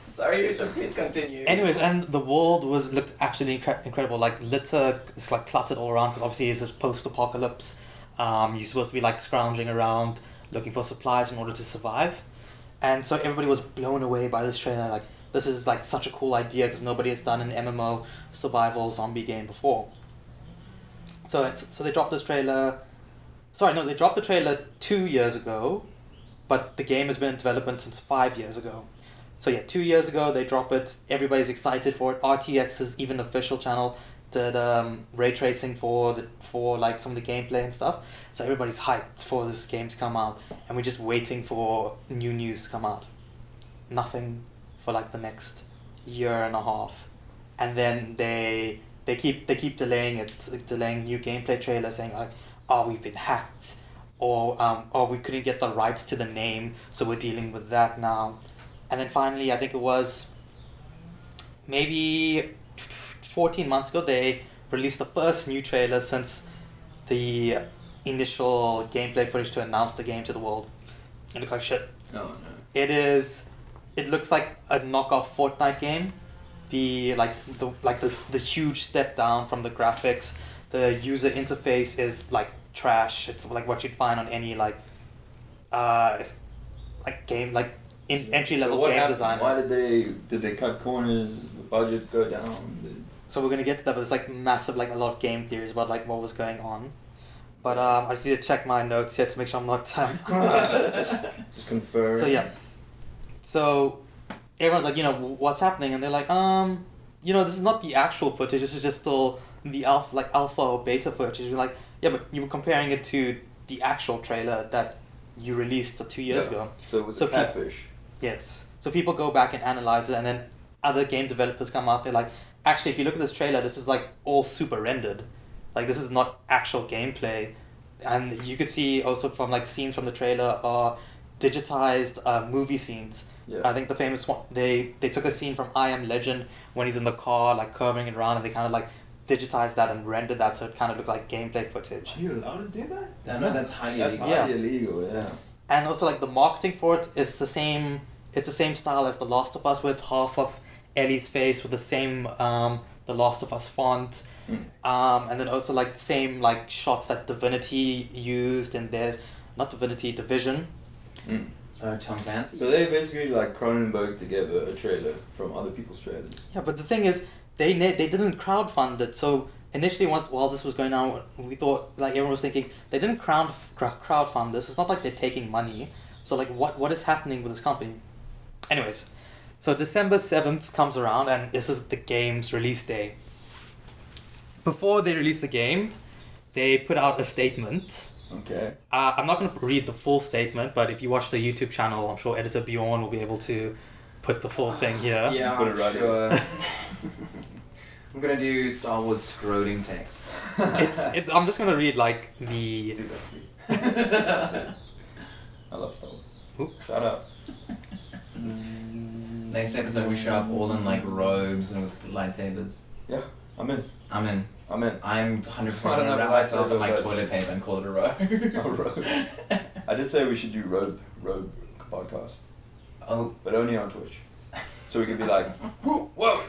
Sorry, so please continue. Anyways, and the world looked actually incredible. Like litter, it's like cluttered all around because obviously it's a post-apocalypse. You're supposed to be like scrounging around looking for supplies in order to survive, and so everybody was blown away by this trailer. Like this is like such a cool idea because nobody has done an MMO survival zombie game before. So they dropped this trailer. Sorry, no, they dropped the trailer 2 years ago, but the game has been in development since 5 years ago. So yeah, 2 years ago they drop it. Everybody's excited for it. RTX's even official channel did ray tracing for like some of the gameplay and stuff. So everybody's hyped for this game to come out, and we're just waiting for new news to come out. Nothing for like the next year and a half, and then they keep delaying it, delaying new gameplay trailers, saying like, oh, we've been hacked, or we couldn't get the rights to the name, so we're dealing with that now. And then finally, I think it was maybe 14 months ago, they released the first new trailer since the initial gameplay footage to announce the game to the world. It looks like shit. Oh no. It looks like a knockoff Fortnite game. The huge step down from the graphics. The user interface is like trash. It's like what you'd find on any entry level what game happened? designer. Why did they cut corners? The budget go down? So we're gonna get to that, but it's like massive, like a lot of game theories about like what was going on. But I just need to check my notes here to make sure I'm not. Just confirm. So yeah. So everyone's like, what's happening, and they're like, this is not the actual footage. This is just still the alpha or beta footage. You're like, yeah, but you were comparing it to the actual trailer that you released 2 years ago. So it was So a catfish. Yes. So people go back and analyze it, and then other game developers come out. They're like, actually, if you look at this trailer, this is like all super rendered. Like this is not actual gameplay, and you could see also from like scenes from the trailer are digitized movie scenes. Yeah. I think the famous one, they took a scene from I Am Legend when he's in the car, like curving it around, and they kind of like digitized that and rendered that so it kind of looked like gameplay footage. Are you allowed to do that? No, that's highly That's illegal. Yeah. highly illegal. Yeah. And also like the marketing for it is the same. It's the same style as The Last of Us, where it's half of Ellie's face with the same The Last of Us font. And then also like the same like shots that Divinity used, and there's not Divinity, Division. Tom Clancy. So they basically like Cronenberg together a trailer from other people's trailers. Yeah, but the thing is, they didn't crowdfund it. So initially, while this was going on, we thought like everyone was thinking they didn't crowdfund this. It's not like they're taking money. So like what is happening with this company? Anyways, so December 7th comes around, and this is the game's release day. Before they release the game, they put out a statement. Okay. I'm not going to read the full statement, but if you watch the YouTube channel, I'm sure editor Bjorn will be able to put the full thing here. Yeah, Put it I'm right sure. I'm gonna do Star Wars scrolling text. It's. I'm just going to read like the. Do that, please. I love Star Wars. Oop. Shout out. Next episode we show up all in like robes and with lightsabers. Yeah, I'm in. I'm in. I'm in. I'm 100% I don't gonna have wrap a myself lightsaber, in like but- toilet paper and call it a robe. Oh, robe. I did say we should do robe podcast, Oh, but only on Twitch, so we could be like, whoa, whoa.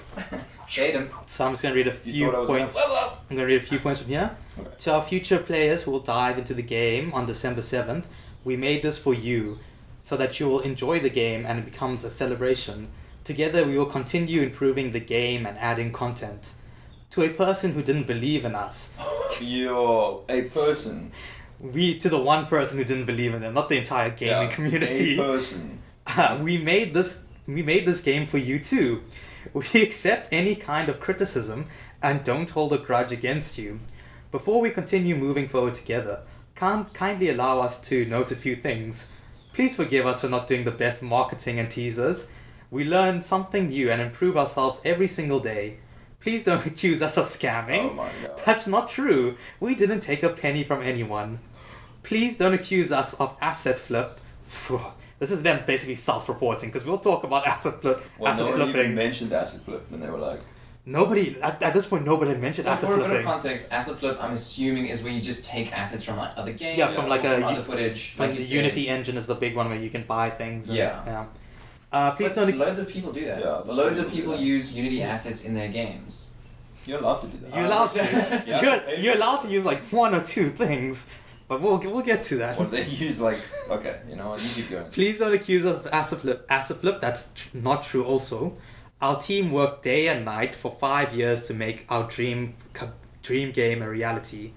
Jaden. So I'm just going to read a You few thought I was gonna points. level up? I'm going to read a few points from here. Okay. To our future players who will dive into the game on December 7th, we made this for you, so that you will enjoy the game and it becomes a celebration. Together we will continue improving the game and adding content. To a person who didn't believe in us, Yo, a person. to the one person who didn't believe in them, not the entire gaming community, A person. we made this game for you too. We accept any kind of criticism and don't hold a grudge against you. Before we continue moving forward together, kindly allow us to note a few things. Please forgive us for not doing the best marketing and teasers. We learn something new and improve ourselves every single day. Please don't accuse us of scamming. Oh my god. That's not true. We didn't take a penny from anyone. Please don't accuse us of asset flip. This is them basically self-reporting, because we'll talk about asset Well, asset no one even flipping. mentioned acid flip, and they were like, Nobody at this point. Nobody had mentioned So asset for a bit of flipping. context, asset flip, I'm assuming, is where you just take assets from like other games, Yeah, from like or a from u- other footage. Like Like the you said. Unity engine is the big one where you can buy things. And, Yeah. Please But don't. loads of people do that. Yeah, lots of loads of people people do that. use Unity assets in their games. you're allowed to do that. You're allowed to. Yeah, you're, pay you're for it. allowed to use like one or two things, but we'll get to that. Or they use like, okay, you know what, you keep going. Please don't accuse us of asset flip. Asset flip. That's not true. Also, our team worked day and night for 5 years to make our dream game a reality.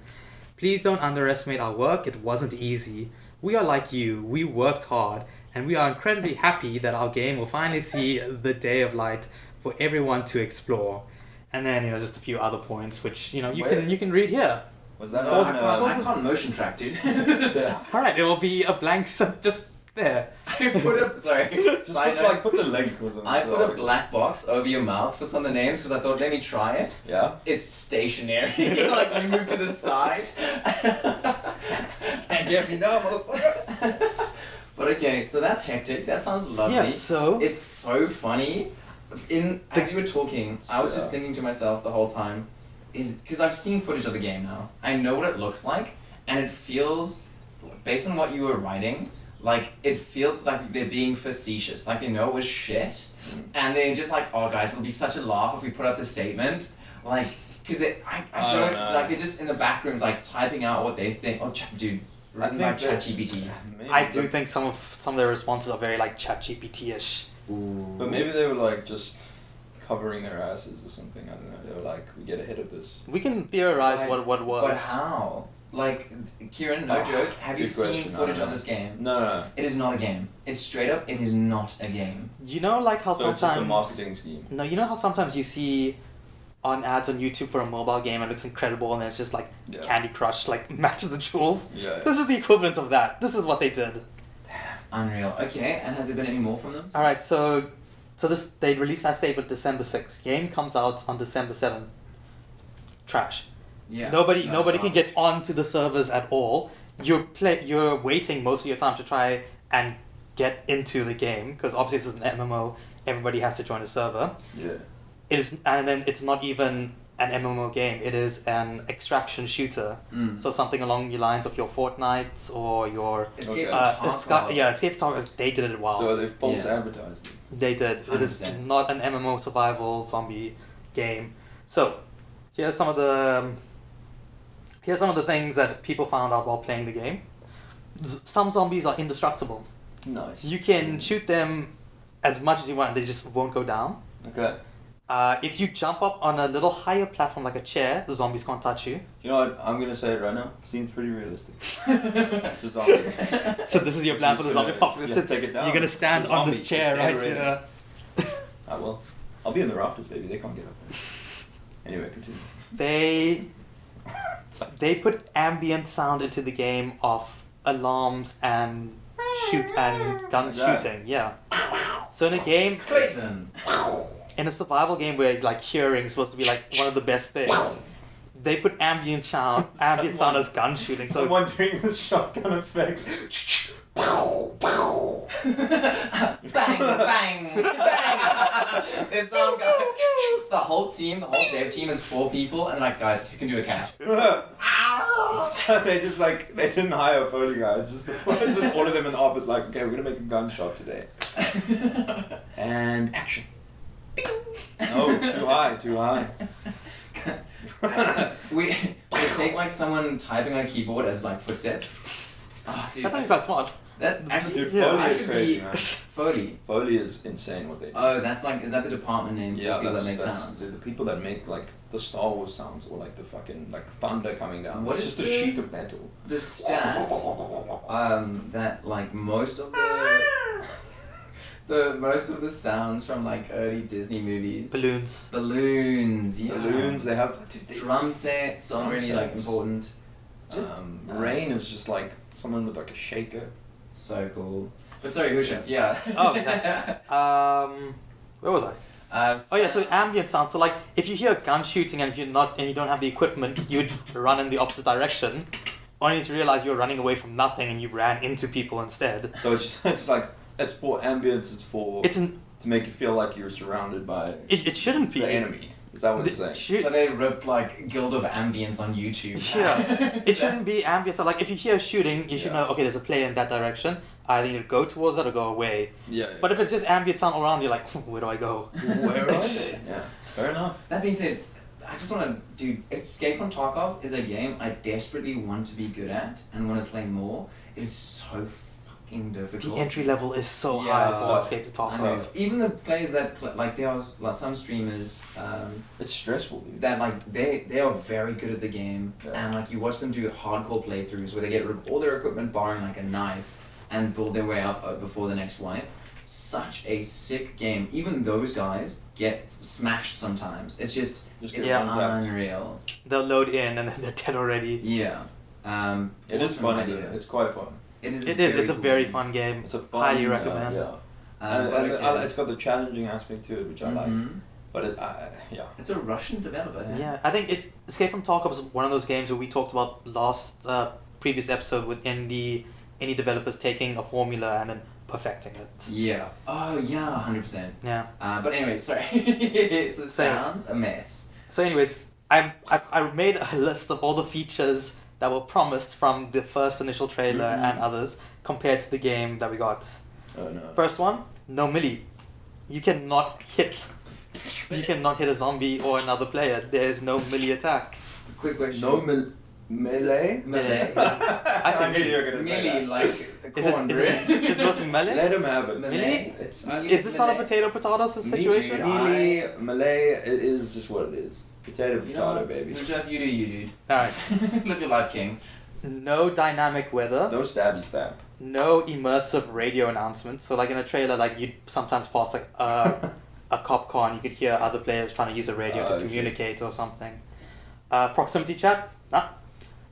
Please don't underestimate our work. It wasn't easy. We are like you. We worked hard, and we are incredibly happy that our game will finally see the day of light for everyone to explore. And then just a few other points, which you Wait. can read here. Was that No, on, I can't motion track, dude. yeah. All right, it will be a blank just there. I put a sorry. Just side put, note. like, put the link or something. I to the put a article. black box over your mouth for some of the names because I thought, let me try it. Yeah? It's stationary. Like you move to the side. Can't get me now, motherfucker! But okay, so that's hectic. That sounds lovely. Yeah. So It's so funny. As you were talking, I was just Yeah. thinking to myself the whole time, is because I've seen footage of the game now. I know what it looks like, and it feels, based on what you were writing, like it feels like they're being facetious. Like they know it was shit, and they're just like, oh guys, it'll be such a laugh if we put out the statement, like. Because I I don't, don't know. like they're just in the back rooms like typing out what they think. Oh, dude, written by think that- ChatGPT. Maybe, I do but- think some of their responses are very like ChatGPT-ish. But maybe they were like just covering their asses or something. I don't know. They were like, we get ahead of this. We can theorize Right. what was. But how? Like, Kieran, no Oh, joke, have you good seen question. I footage don't of know. this game? No. It is not a game. It's straight up, it is not a game. You know, like how So it's sometimes. just a marketing scheme. No, you know how sometimes you see on ads on YouTube for a mobile game and it looks incredible and then it's just like Yeah. Candy Crush like matches the jewels. Yeah. This is the equivalent of that. This is what they did. That's unreal. Okay, and has there been any more from them? All right, so this they released that statement December 6th. Game comes out on December 7th. Trash. Yeah. Nobody No, can garbage. get onto the servers at all. You're waiting most of your time to try and get into the game, because obviously this is an MMO, everybody has to join a server. Yeah. It is, and then it's not even an MMO game. It is an extraction shooter. So something along the lines of your Fortnite or your Escape Okay. from Tarkov. Escape from Tarkov. They did it well. So they false Yeah. advertised it. They did. It is 100%. not an MMO survival zombie game. So here's some of the things that people found out while playing the game. Some zombies are indestructible. Nice. You can shoot them as much as you want, and they just won't go down. Okay. If you jump up on a little higher platform like a chair, the zombies can't touch you. You know what? I'm gonna say it right now. Seems pretty realistic. It's a zombie. So this is your plan for the zombie Just apocalypse. take it down. You're gonna stand It's a on this zombie. chair Just right enter in. here. I will. I'll be in the rafters, baby. They can't get up there. Anyway, continue. They put ambient sound into the game of alarms and gun Like that. shooting. Yeah. So in a game, Clayton. in a survival game where like hearing is supposed to be like one of the best things, they put ambient sound as gun shooting. So Someone doing the shotgun effects. Bang, bang, bang. There's some guy. The whole dev team is 4 people, and like, guys, who can do a cat? So they didn't hire a Foley guy. It's just all of them in the office like, okay, we're gonna make a gunshot today. And action. No, too high. we take like someone typing on a keyboard as like footsteps. Oh, dude, that's actually quite smart. that actually Dude, Yeah, Foley I is should crazy, be man. Foley. Foley is insane what they do. Oh, that's like, is that the department name Yeah, for people that that's make sounds? the people that make like the Star Wars sounds or like the fucking like thunder coming down. What It's is just a the- sheet of metal. The stat, that like most of the sounds from like early Disney movies. Balloons, yeah. Balloons, they have Drum sets are Drum really like sets. important. Just rain is just like someone with like a shaker. so cool. But sorry, Hushav, yeah. Oh, yeah. Where was I? Oh yeah, so ambient sound. So like, if you hear gun shooting and you don't have the equipment, you'd run in the opposite direction, only to realize you're running away from nothing and you ran into people instead. So it's like it's for ambience. It's for to make you feel like you're surrounded by It shouldn't be the enemy. Is that what it's saying? So they ripped like Guild of Ambience on YouTube. Yeah, it shouldn't be ambient. So like, if you hear shooting, you should know, okay, there's a player in that direction. I either go towards it or go away. Yeah. But if it's just ambient sound all around, you're like, where do I go? Where are they? Yeah. Fair enough. That being said, I just want to, dude, Escape from Tarkov is a game I desperately want to be good at and want to play more. It is so fucking difficult. The entry level is so Yeah. high for Escape to I Tarkov. know. Even the players that like there was like some streamers It's stressful, dude. that like they are very good at the game, and like you watch them do hardcore playthroughs where they get rid of all their equipment barring like a knife and build their way up before the next wipe. Such a sick game. Even those guys get smashed sometimes. It's just Just it's get untapped. unreal. They'll load in and then they're dead already. Yeah. It is awesome fun. idea. It's quite fun. It is. It's a cool very game. fun game. It's a fun. Highly recommend. Yeah. But And okay. it's got the challenging aspect to it, which I like. Mhm. But yeah. It's a Russian developer. Yeah, I think Escape from Tarkov is one of those games where we talked about last previous episode with indie developers taking a formula and then perfecting it. Yeah. Oh yeah, 100%. Yeah. But anyway, sorry. So it Same. sounds a mess. So, anyways, I made a list of all the features that were promised from the first initial trailer and others compared to the game that we got. Oh no. First one, no melee. You cannot hit a zombie or another player. There is no melee attack. Quick question. No melee. Melee. I said knew you melee. were gonna say Melee, that. like Is corn. it supposed to be melee? Let him have it. Melee? It's Is this not a potato situation? too. melee. Melee. It is just what it is. Potato, You know potato, what? baby. Hushav, you do you, dude. Alright. Live your life, king. No dynamic weather. No stabby stab. No immersive radio announcements. So like in a trailer, like you'd sometimes pass like a cop car and you could hear other players trying to use a radio to Oh, shit. communicate or something. Proximity chat? Nah.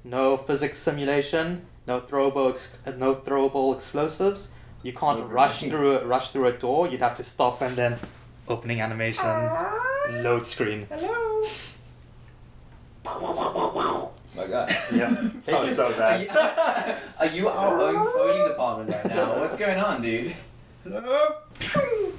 No physics simulation. No throwable explosives. You can't No rush grenades. through a door. You'd have to stop and then opening animation, load screen. My God. Yeah. That was so bad. Are you our own Foley department right now? What's going on, dude? Hello?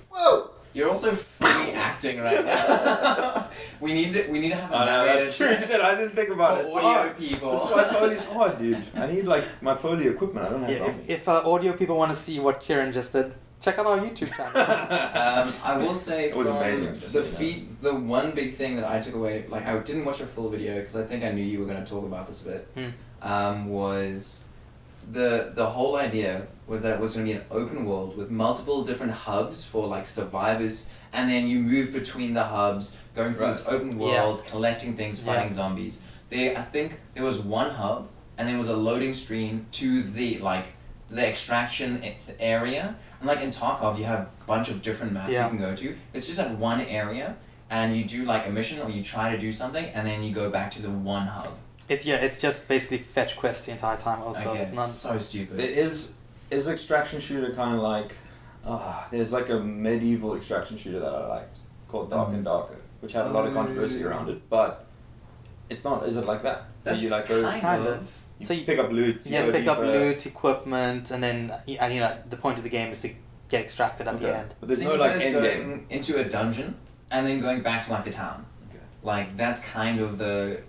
Whoa! You're also fully acting right now. we need to have a I know, narrator that's true shit. I didn't think about it. It's for audio hard. people. This is why Foley's hard, dude. I need like my Foley equipment. I don't have it Yeah, on me. if audio people want to see what Kieran just did, check out our YouTube channel. I will say It was from amazing, just so you know. the one big thing that I took away, like I didn't watch a full video because I think I knew you were going to talk about this a bit, was the whole idea was that it was going to be an open world with multiple different hubs for like survivors, and then you move between the hubs, going through this open world, collecting things, fighting zombies. I think there was one hub, and there was a loading screen to the extraction area. And like in Tarkov, you have a bunch of different maps you can go to. It's just at one area, and you do like a mission or you try to do something, and then you go back to the one hub. It's just basically fetch quests the entire time. Also, Okay, it's so stupid. Is extraction shooter kind of like, there's like a medieval extraction shooter that I liked called Dark and Darker, which had a lot of controversy around it, but it's not. Is it like that? That's you like kind of. You So you pick up loot. Yeah, go pick up deeper. loot, equipment, and then the point of the game is to get extracted at the end. But there's Think no of like it as end game. going into a dungeon and then going back to like the town. Okay. Like that's kind of the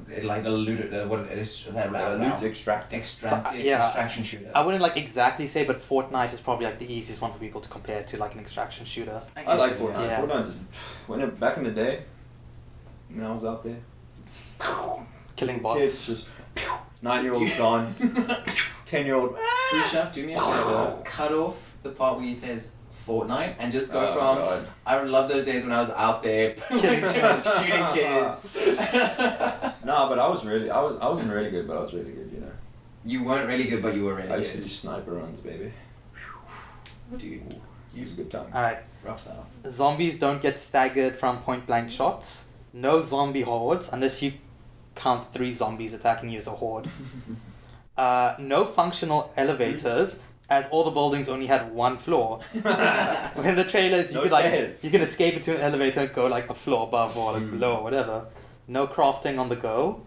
loot. What it is that Loot's extracting. extraction shooter. I wouldn't like exactly say, but Fortnite is probably like the easiest one for people to compare to like an extraction shooter. I like guess, Fortnite. Yeah. Fortnite's back in the day, when I was out there, Killing bots. kids just 9-year-old gone, 10-year-old. Hushav, do me a favor. Cut off the part where he says Fortnite and just go from. God. I love those days when I was out there shooting kids. Nah, but I wasn't really good, but I was really good, you know. You weren't really good, but you were really I used to good. do sniper runs, baby. What do you? It was a good time. Alright, Rockstar. zombies don't get staggered from point blank shots. No zombie hordes unless you count 3 zombies attacking you as a horde. No functional elevators, as all the buildings only had 1 floor. When the trailers, you No could like stairs. you can escape into an elevator and go like a floor above or like below or whatever. No crafting on the go.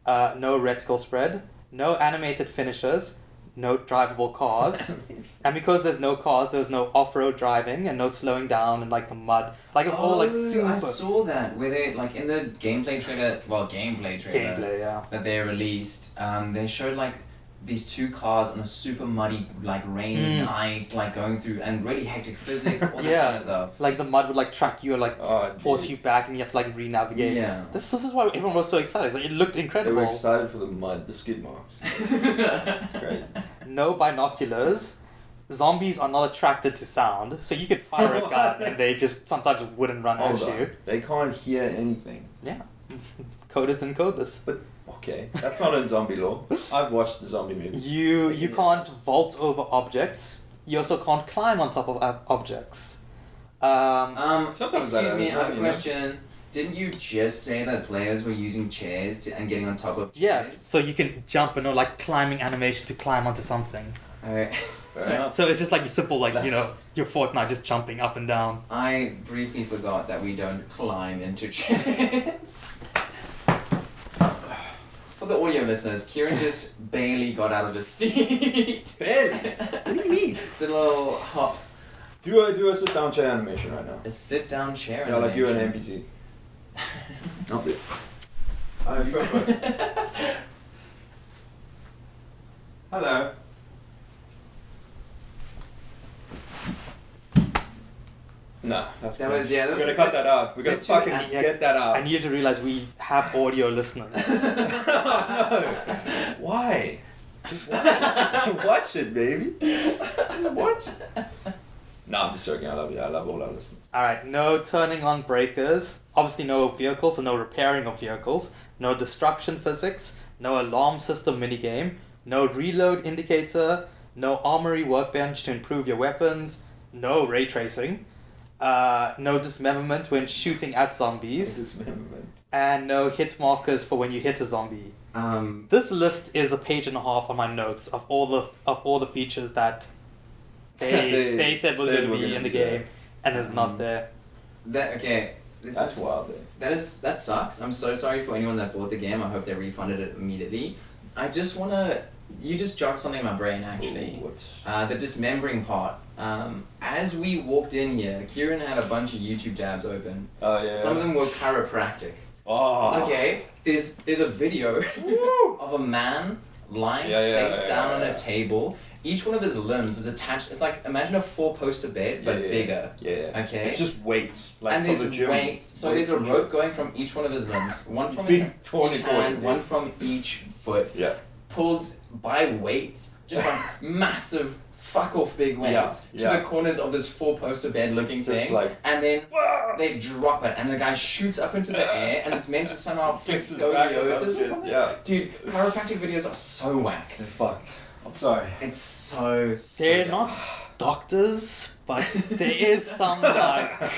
No red skull spread. No animated finishers. No drivable cars. And because there's no cars, there's no off-road driving and no slowing down in like the mud. Like it's all like super I saw that where they like in the gameplay trailer. Well, gameplay trailer gameplay, yeah. that they released. They showed like these 2 cars on a super muddy like rainy night, like going through and really hectic physics, all this kind of stuff. Like the mud would like track you or like Oh, force dude. you back and you have to like re-navigate. Yeah. This is why everyone was so excited. Like, it looked They incredible. were excited for the mud, the skid marks. It's crazy. No binoculars. Zombies are not attracted to sound, so you could fire a gun and they just sometimes wouldn't run Hold at on. you. They can't hear anything. Yeah. Coders didn't code this. Okay, that's not in zombie law. I've watched the zombie movie. You can't vault over objects. You also can't climb on top of objects. Sometimes Excuse that me, I happens, have a you know. question. Didn't you just say that players were using chairs and getting on top of Yeah, chairs? so you can jump and like climbing animation to climb onto something. Alright. Fair enough. So it's just like a simple like That's- your Fortnite just jumping up and down. I briefly forgot that we don't climb into chairs. For the audio listeners, Kieran just barely got out of his seat. Barely? What do you mean? Did a little hop. Do a sit down chair animation right now. A sit down chair. Yeah, like you're an animation. NPC. Not it. I'm first. Hello. No, that's That cringe. was- yeah, that We're was gonna a cut bit- that out. We're gonna bit too fucking an- get that out. I need you to realize we have audio listeners. No. Why? Just watch, watch it, baby. Just watch it. No, I'm just joking. I love you. I love all our listeners. Alright, no turning on breakers. Obviously no vehicles, so no repairing of vehicles. No destruction physics. No alarm system minigame. No reload indicator. No armory workbench to improve your weapons. No ray tracing. No dismemberment when shooting at zombies. Dismemberment. And no hit markers for when you hit a zombie. This list is a page and a half on my notes of all the features that they said were going to be in the game, and is not there. That okay. That's wild. That sucks. I'm so sorry for anyone that bought the game. I hope they refunded it immediately. I just wanna. You just jogged something in my brain actually. Ooh, what's... The dismembering part. As we walked in here, Kieran had a bunch of YouTube tabs open. Oh yeah. Some of them were chiropractic. Oh. Okay, there's a video of a man lying face down on a table. Each one of his limbs is attached. It's like, imagine a 4-poster bed, but bigger. Yeah. Okay. It's just weights. Like and from there's the gym. weights. So there's a rope going from each one of his limbs. One from his each hand, one from each foot. Yeah. Pulled by weights. Just like massive fuck off big weights to the corners of this 4-poster bed looking just thing. Like, and then they drop it and the guy shoots up into the air and it's meant to somehow fix scoliosis or something. Yeah. Dude, chiropractic videos are so whack. They're fucked. I'm sorry. It's so They're dumb. not doctors, but there is some like...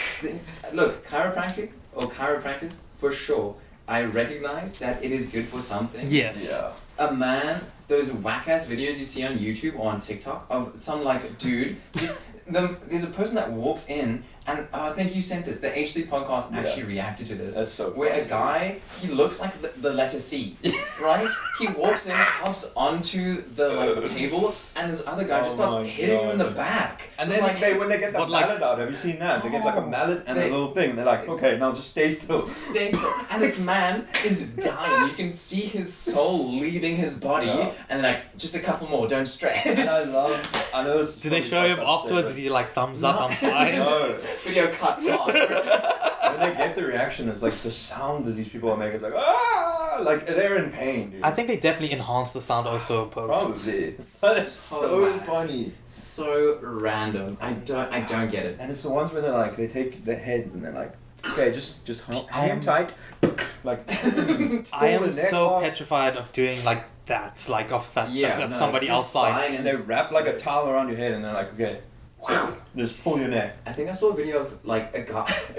Look, chiropractic or chiropractors, for sure, I recognize that it is good for some things. Yes. Yeah. A man, those whack-ass videos you see on YouTube or on TikTok of some like dude, just there's a person that walks in and I think you sent this, the H3 podcast actually reacted to this. That's so where funny. a guy, he looks like the letter C, right? He walks in, hops onto the table, and this other guy just starts hitting him in the back. And just then like, when they get the But like- mallet out, have you seen that? They get like a mallet and They- a little thing. They're like, okay, now just stay still. stay still. And this man is dying. You can see his soul leaving his body, and like, just a couple more, don't stress. I know this. Do they show him afterwards? Is he like, thumbs up, I'm fine? No. Video cuts off. When they get the reaction, it's like the sound that these people are making. It's like, ah, like they're in pain, dude. I think they definitely enhance the sound also post. Probably. But So it's so bad. funny. So random. I don't get it. And it's the ones where they're like, they take their heads and they're like, okay, just hang am- tight. Like, I am pull the neck so off. petrified of doing like that, like of that, Yeah, of no, somebody the else like. spine And they wrap like a towel around your head and they're like, okay, just pull your neck. I think I saw a video of like a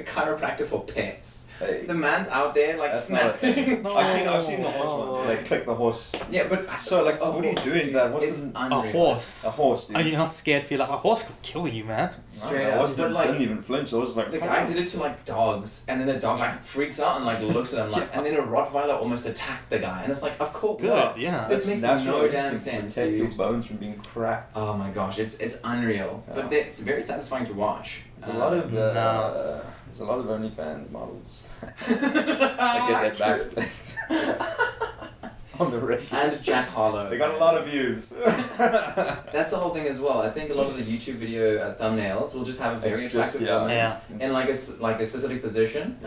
chiropractor for pets. Hey. The man's out there like That's not snapping. No. I've seen the horse ones where they click the horse. Yeah, but So like, what are you doing? That It's wasn't unreal. A horse. a horse, dude. Are you not scared? Feel like a horse could kill you, man. Straight The up. horse But didn't, like didn't even flinch. The horse was like, the guy did it to like dogs, and then the dog like freaks out and like looks at him like, and then a Rottweiler almost attacked the guy, and it's like, of course. Good, yeah. This That's makes natural no damn instinct to sense, protect your dude. bones from being cracked. Oh my gosh, it's unreal, Yeah. but it's very satisfying to watch. There's a lot of No. there's a lot of OnlyFans models that get their backs split on the rig. And Jack Harlow. They got a lot of views. That's the whole thing as well. I think a lot of the YouTube video thumbnails will just have a very It's just, attractive yeah. woman Yeah. in like a specific position.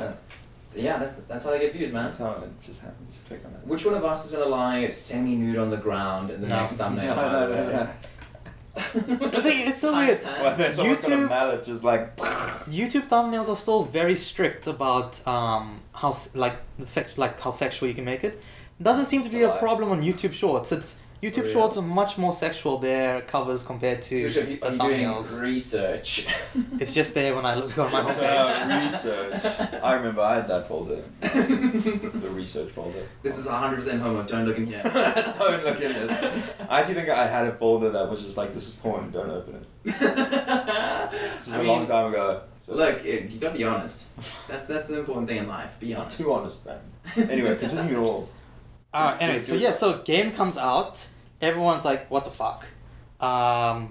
Yeah, that's how they get views, man. That's how it just happens. Just click on it. Which one of us is gonna lie semi-nude on the ground in the No. next thumbnail? No. The thing, it's so weird. Well, then someone's got a YouTube- mallet just like. YouTube thumbnails are still very strict about how how sexual you can make it. It doesn't seem to It's be a a lie. problem on YouTube Shorts. It's YouTube Real. Shorts are much more sexual, their covers compared to Which are you the doing thumbnails. research? It's just there when I look on my homepage. Research. I remember I had that folder. The research folder. This is 100% homo. Don't look in here. Don't look in this. I actually think I had a folder that was just like, this is porn, don't open it. This is I a long mean, time ago. So Look, you gotta be honest. That's the important thing in life. Be not honest. too honest, man. Anyway, continue your all. Anyway, so yeah, so game comes out, everyone's like, what the fuck? Over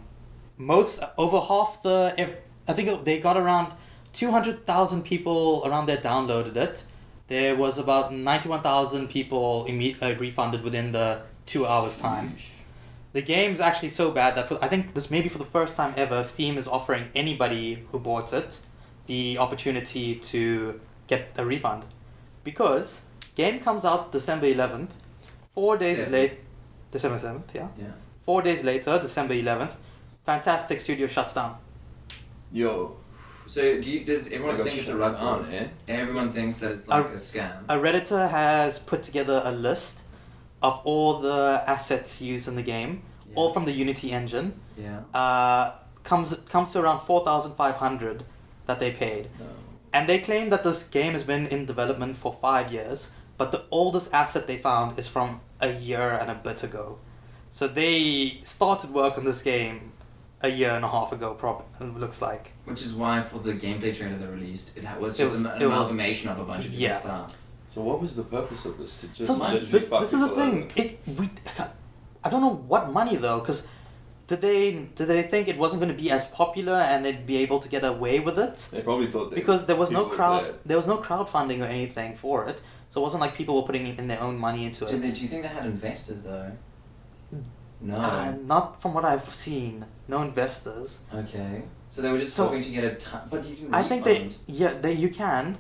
half I think they got around 200,000 people around there downloaded it. There was about 91,000 people refunded within the 2 hours time. The game's actually so bad that I think this may be for the first time ever, Steam is offering anybody who bought it the opportunity to get a refund. Because game comes out December 11th, 4 days Seventh. late, December 7th, yeah? Yeah. 4 days later, December 11th, Fantastic Studio shuts down. Yo. So does everyone think it's a rug pull? Everyone thinks that it's like a scam. A Redditor has put together a list of all the assets used in the game, all from the Unity engine. Yeah. Comes to around 4,500 that they paid. No. And they claim that this game has been in development for 5 years, but the oldest asset they found is from a year and a bit ago. So they started work on this game a year and a half ago, it looks like. Which is why for the gameplay trailer they released, it was It just was- an it was- amalgamation of a bunch of different yeah. stuff. So what was the purpose of this? To just So literally this fuck is the people thing. I don't know what money though, because did they think it wasn't going to be as popular and they'd be able to get away with it? They probably thought Because there was no people were there was no crowdfunding or anything for it, so it wasn't like people were putting in their own money into it. Do you think they had investors though? No. Not from what I've seen. No investors. Okay. So they were just So- hoping to get a ton, but you can I refund. think you can,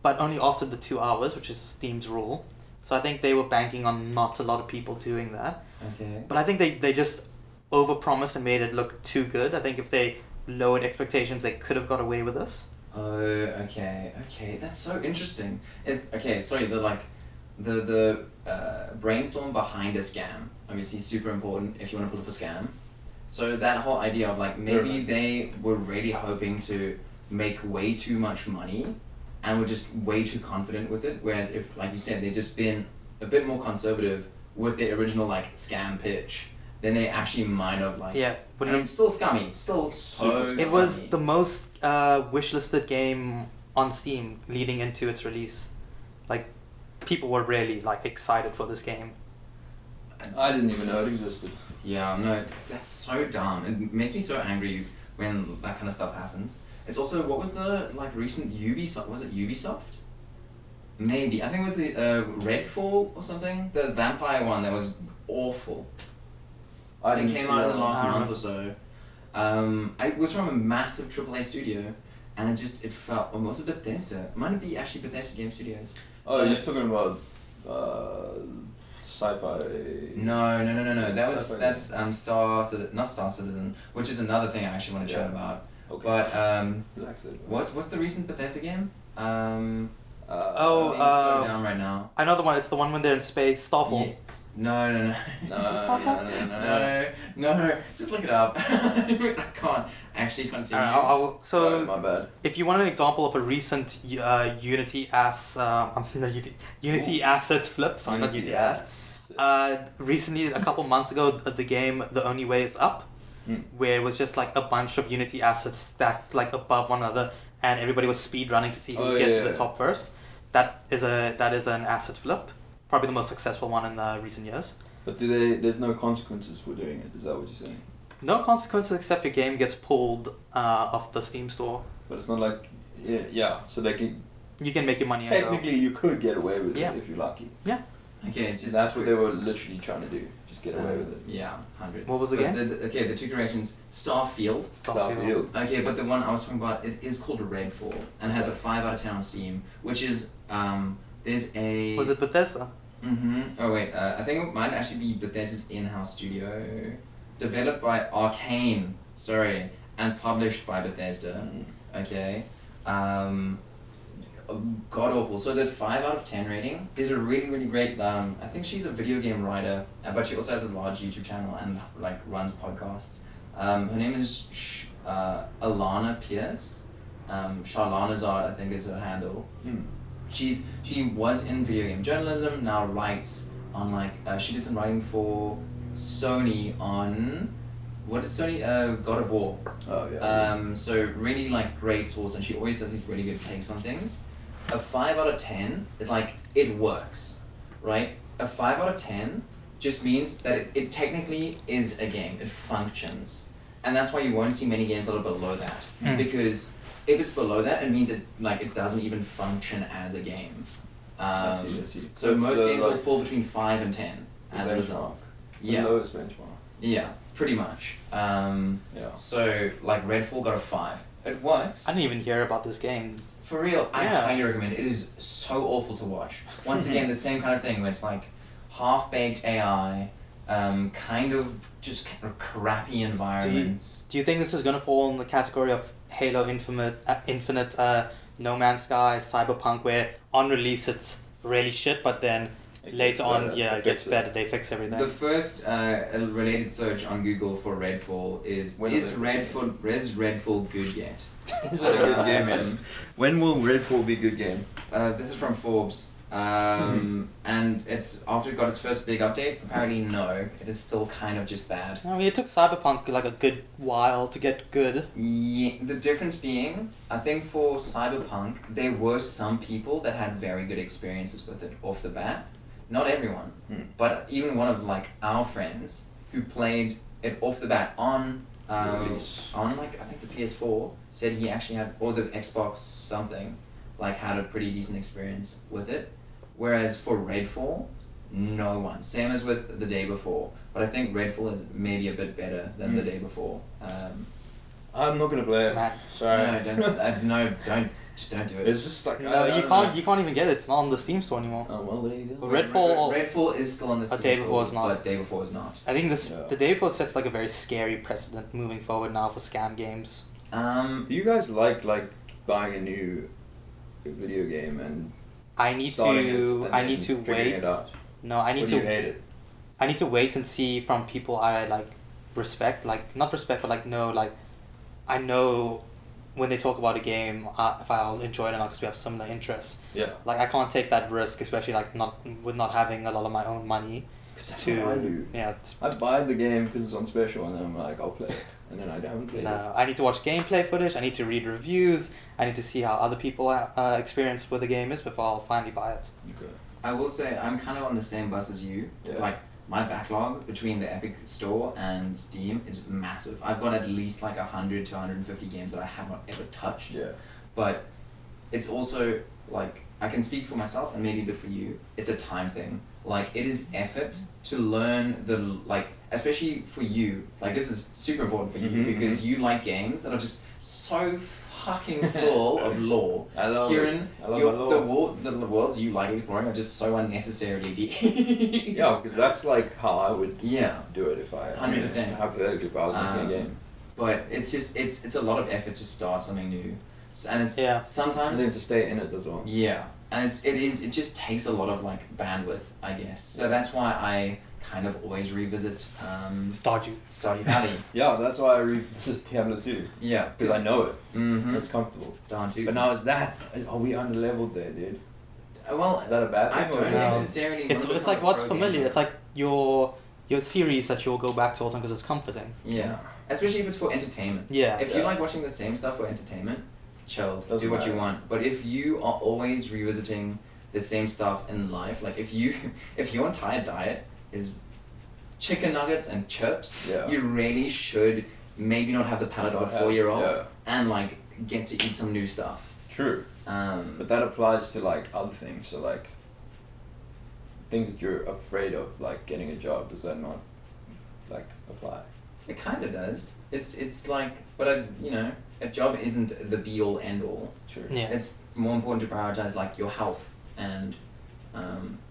but only after the 2 hours, which is Steam's rule. So I think they were banking on not a lot of people doing that. Okay. But I think they just overpromised and made it look too good. I think if they lowered expectations, they could have got away with this. Oh, okay, that's so interesting. It's okay. Sorry, the brainstorm behind a scam. Obviously, super important if you want to pull off a scam. So that whole idea of like maybe they were really hoping to make way too much money, and were just way too confident with it. Whereas if, like you said, they'd just been a bit more conservative with their original like scam pitch, then they actually might have like Yeah, but and it's still scummy, still so Super it was scummy. the most wishlisted game on Steam leading into its release. Like, people were really like excited for this game. I didn't even know it existed. Yeah, no, that's so dumb. It makes me so angry when that kind of stuff happens. It's also, what was the like recent Ubisoft? Was it Ubisoft? Maybe I think it was the Redfall or something. The vampire one that was awful. It came out in the last month or so. It was from a massive AAA studio, and it felt. Or was it Bethesda? It might be actually Bethesda Game Studios. Oh, you're talking about sci-fi. No. Sci-fi. That's not Star Citizen, which is another thing I actually want to chat about. Okay. But Relax there. what's the recent Bethesda game? I'm so Oh, down right now. I know the one. It's the one when they're in space. Starfall. Yes. No. No. No. Just look it up. I can't actually continue. Alright, Sorry, my bad. if you want an example of a recent Unity asset flip, sorry, not Unity ass. Recently, a couple months ago, the game The Only Way Is Up, where it was just like a bunch of Unity assets stacked like above one another, and everybody was speed running to see who would get to the top first. That is an asset flip, probably the most successful one in recent years. But there's no consequences for doing it, is that what you're saying? No consequences except your game gets pulled off the Steam store. But it's not like, yeah, so they can, You can make your money. technically you could get away with Yeah. it if you're lucky. Okay, just That's what they were literally trying to do, just get away with it. Yeah, hundreds. What was the But game? the two corrections. Starfield. Starfield. Okay, but the one I was talking about, it is called Redfall and has a 5 out of 10 on Steam, which is there's a. Was it Bethesda? Oh wait, I think it might actually be Bethesda's in-house studio, developed by Arcane. Sorry, and published by Bethesda. Okay. God awful. So the 5 out of 10 rating is a really, really great. I think she's a video game writer, but she also has a large YouTube channel and like runs podcasts. Her name is Alana Pierce. Charlanazard, I think, is her handle. She was in video game journalism. Now writes on like she did some writing for Sony on. What did Sony? God of War. Oh yeah. So really like great source, and she always does these really good takes on things. A 5 out of 10 is like, it works, right? A 5 out of 10 just means that it technically is a game. It functions, and that's why you won't see many games that are below that, because if it's below that, it means it doesn't even function as a game. I see. So It's most the, games like, will fall between 5 and 10 as a result. The lowest benchmark. Yeah, pretty much. Yeah. So like Redfall got a 5. It works. I didn't even hear about this game. For real, I Yeah. highly recommend it. It is so awful to watch. Once again, the same kind of thing where it's like half-baked AI, kind of just crappy environments. Do you think this is going to fall in the category of Halo Infinite, No Man's Sky, Cyberpunk, where on release it's really shit, but then later on, it gets better, they fix everything? The first related search on Google for Redfall is Redfall good yet? Is that a good game, man? When will Redfall be a good game? This is from Forbes. And it's after it got its first big update. Apparently, no, it is still kind of just bad. I mean, it took Cyberpunk like a good while to get good. Yeah, the difference being, I think for Cyberpunk, there were some people that had very good experiences with it off the bat. Not everyone, but even one of like our friends who played it off the bat on like I think the PS4 said he actually had, or the Xbox something, like had a pretty decent experience with it. Whereas for Redfall, no one. Same as with the day before, but I think Redfall is maybe a bit better than the day before. I'm not gonna play it. Man. Sorry. Just don't do it. It's just like No, you can't. You can't even get it. It's not on the Steam store anymore. Oh well, there you go. But Redfall. Redfall is still on the Steam Day store, Before is not. but Day Before is not. I think Yeah. the day before sets like a very scary precedent moving forward now for scam games. Do you guys like buying a new video game and I need starting it to. and I then need to figuring wait. it out? No, I need Or do you to. hate it? I need to wait and see from people I like respect, like not respect, but like know, like I know when they talk about a game, if I'll enjoy it or not, because we have similar interests. Yeah. Like I can't take that risk, especially like not having a lot of my own money. Because that's To what I do. yeah. I buy the game because it's on special, and then I'm like, I'll play it, and then I haven't played it. No, I need to watch gameplay footage. I need to read reviews. I need to see how other people experience what the game is before I'll finally buy it. Okay. I will say I'm kind of on the same bus as you. Yeah. Like my backlog between the Epic Store and Steam is massive. I've got at least like 100 to 150 games that I have not ever touched. Yeah. But it's also like I can speak for myself and maybe a bit for you. It's a time thing. Like it is effort to learn the like, especially for you. Like this is super important for you because you like games that are just so fucking full of lore. I love Kieran, it. I love my lore. the worlds you like exploring are just so unnecessarily deep. Yeah, because that's like how I would Yeah. do it if I 100%. hypothetically if I was making a game. But it's just it's a lot of effort to start something new. So, and it's Yeah. I sometimes need to stay in it as well. yeah. And it just takes a lot of like bandwidth, I guess. So that's why I kind of always revisit Stardew. Stardew Valley. Yeah, that's why I revisit Diablo 2. Yeah. Because I know it. Mm-hmm. It's comfortable. Down to. But now is that... Are we underleveled there, dude? Well, Is that a bad I thing? don't or No. necessarily. It's wanna it's like become a what's pro familiar. gamer. It's like your series that you'll go back to all the time because it's comforting. Yeah. Especially if it's for entertainment. Yeah. If you Yeah. like watching the same stuff for entertainment, chill, Doesn't do what you matter. want. But if you are always revisiting the same stuff in life, like if your entire diet is chicken nuggets and chips, Yeah. you really should maybe not have the palate of a Have- 4-year-old yeah. and like get to eat some new stuff. True. But that applies to like other things. So like things that you're afraid of, like getting a job. Does that not like apply? It kind of does. It's like, but a job isn't the be all end all. True. Yeah. It's more important to prioritize like your health and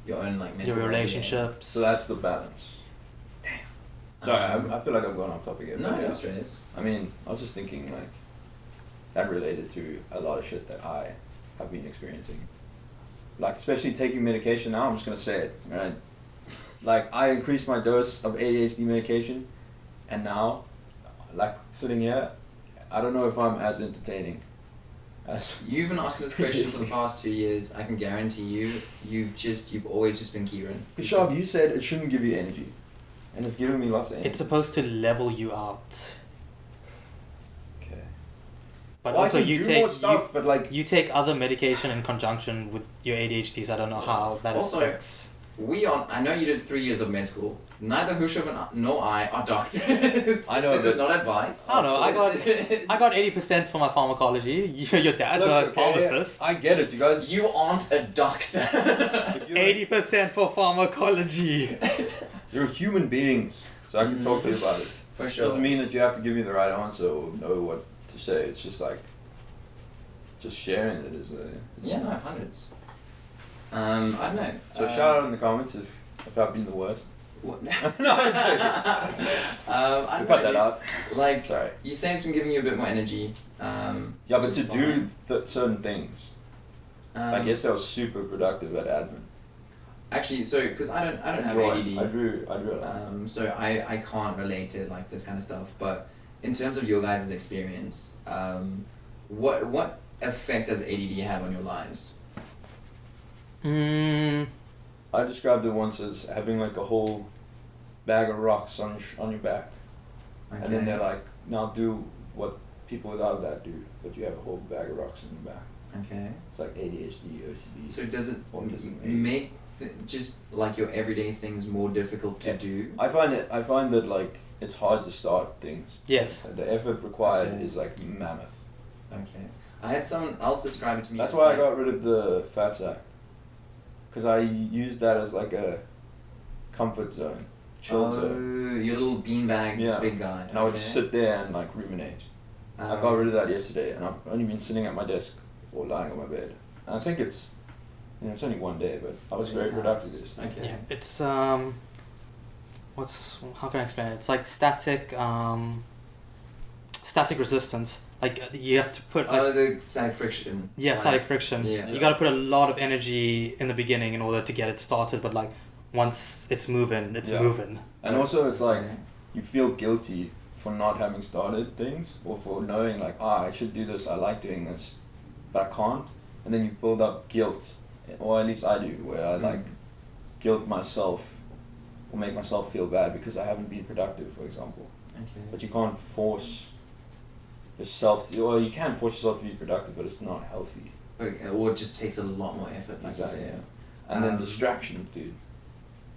your own like mental Your well-being. relationships. So that's the balance. Damn. Sorry, I feel like I'm going off topic here. No, but yeah. no stress. I mean, I was just thinking like that related to a lot of shit that I have been experiencing. Like especially taking medication now, I'm just gonna say it, right? Like I increased my dose of ADHD medication and now like sitting here, I don't know if I'm as entertaining as You've been asking this question for the past 2 years. I can guarantee you've always just been Kieran. Hushav, you said it shouldn't give you energy. And it's giving me lots of energy. It's supposed to level you out. Okay. But Well, also I can you do take more stuff, but like you take other medication in conjunction with your ADHD, so I don't know how that Also, affects. I know you did 3 years of med school. Neither Hushav nor I are doctors. I know, This is but- not advice. I don't know, I This got is- 80% for my pharmacology. Your dad's look, a okay, pharmacist. I get it, you guys. You aren't a doctor. But you're, 80% for pharmacology. you're human beings, so I can talk to you about it. For sure. Doesn't mean that you have to give me the right answer or know what to say. It's just like, just sharing it is a. Yeah, no, hundreds. I don't know. So shout out in the comments if I've been the worst. What? No, I'm joking. I We don't cut know, that out. Like, Sorry. you saying it's been giving you a bit more energy. Yeah, which but is to do fine. certain things. I guess I was super productive at admin. Actually, so because I don't have Drawing. ADD. I drew a lot. So I can't relate to like this kind of stuff. But in terms of your guys' experience, what effect does ADD have on your lives? I described it once as having like a whole bag of rocks on your back, and then they're like, now do what people without that do, but you have a whole bag of rocks in your back. Okay. It's like ADHD, OCD. So does it autism, make just like your everyday things more difficult to do? I find that like it's hard to start things. Yes. The effort required is like mammoth. Okay. I had someone else describe it to me. That's as why like, I got rid of the fat sack. Because I used that as like a comfort zone, chill zone. Your little beanbag big guy. And I would just sit there and like ruminate. I got rid of that yesterday, and I've only been sitting at my desk or lying on my bed. And I think it's only one day, but I was very productive yesterday. Okay. Yeah, it's how can I explain it? It's like static resistance. Like you have to put the static friction. Yeah, like, static friction. Yeah. You got to put a lot of energy in the beginning in order to get it started, but like once it's moving, it's moving. And also it's like you feel guilty for not having started things, or for knowing like, I should do this, I like doing this, but I can't. And then you build up guilt, or at least I do, where I like guilt myself or make myself feel bad because I haven't been productive, for example. Okay. But you can't force yourself to, or you can force yourself to be productive, but it's not healthy. Okay, or it just takes a lot more effort, like Exactly, you said. yeah. And then distractions, dude.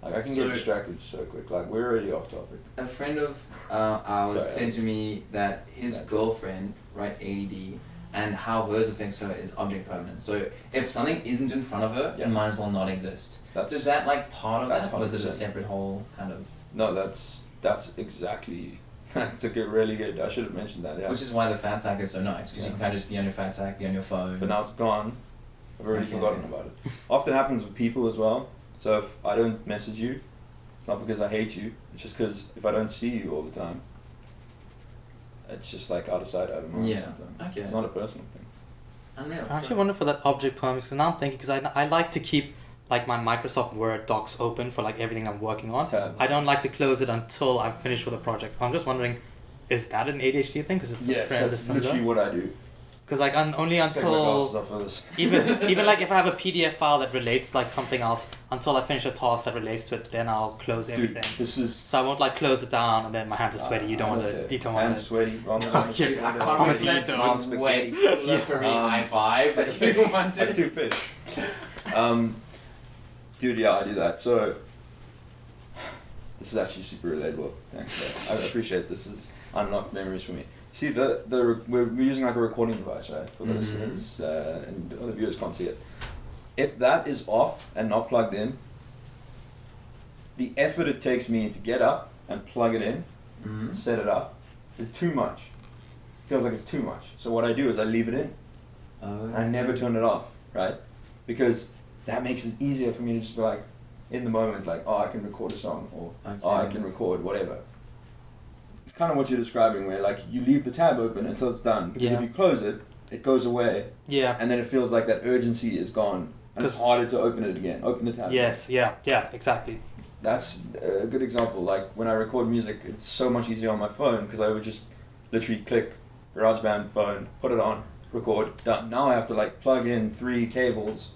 Like I can get distracted so quick. Like we're already off topic. A friend of ours Sorry, said to me that his girlfriend, right, ADD, and how hers affects her is object permanence. So if something isn't in front of her, it might as well not exist. Is that like part of that, or is it a separate whole kind of? No, that's exactly. That's a really good. I should have mentioned that. Yeah. Which is why the fat sack is so nice, because you can kind of just be on your fat sack, be on your phone. But now it's gone. I've already forgotten about it. Often happens with people as well. So if I don't message you, it's not because I hate you. It's just because if I don't see you all the time, it's just like out of sight, out of mind. Yeah. Sometimes. Okay. It's not a personal thing. Unreal. I actually wonder for that object permanence, because now I'm thinking, because I like to keep like my Microsoft Word docs open for like everything I'm working on. Tabs. I don't like to close it until I'm finished with a project. I'm just wondering, is that an ADHD thing? Because Yes, that's literally what I do. Because like only until even like if I have a PDF file that relates like something else, until I finish a task that relates to it, then I'll close everything. Dude, this is. So I won't like close it down and then my hands are sweaty. You don't want to. You don't want Hands to. sweaty. I can't you don't. wet, slippery high five that you want to. Like two fish. Dude, yeah, I do that. So this is actually super relatable. Thanks, bro. I appreciate this. Is unlocked memories for me. See, we're using like a recording device, right? For the listeners, and the viewers can't see it. If that is off and not plugged in, the effort it takes me to get up and plug it in, and set it up, is too much. Feels like it's too much. So what I do is I leave it in. I never turn it off, right? Because that makes it easier for me to just be like, in the moment, like, I can record a song, or I can record whatever. It's kind of what you're describing, where like you leave the tab open until it's done. Because if you close it, it goes away. Yeah. And then it feels like that urgency is gone, and it's harder to open it again. Open the tab. Yes. Yeah. Yeah. Exactly. That's a good example. Like when I record music, it's so much easier on my phone because I would just literally click GarageBand phone, put it on, record, done. Now I have to like plug in 3 cables,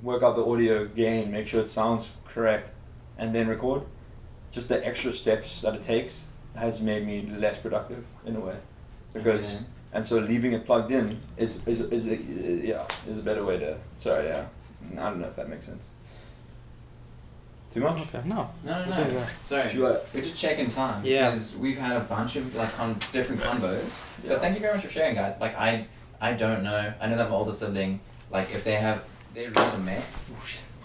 work out the audio gain, make sure it sounds correct, and then record. Just the extra steps that it takes has made me less productive in a way, because and so leaving it plugged in is a better way to. Sorry, yeah, I don't know if that makes sense. Too much? Okay. No. No. Sorry, we're just checking time because we've had a bunch of like different convos. But thank you very much for sharing, guys. Like I don't know. I know that my older sibling, like if their room's a mess,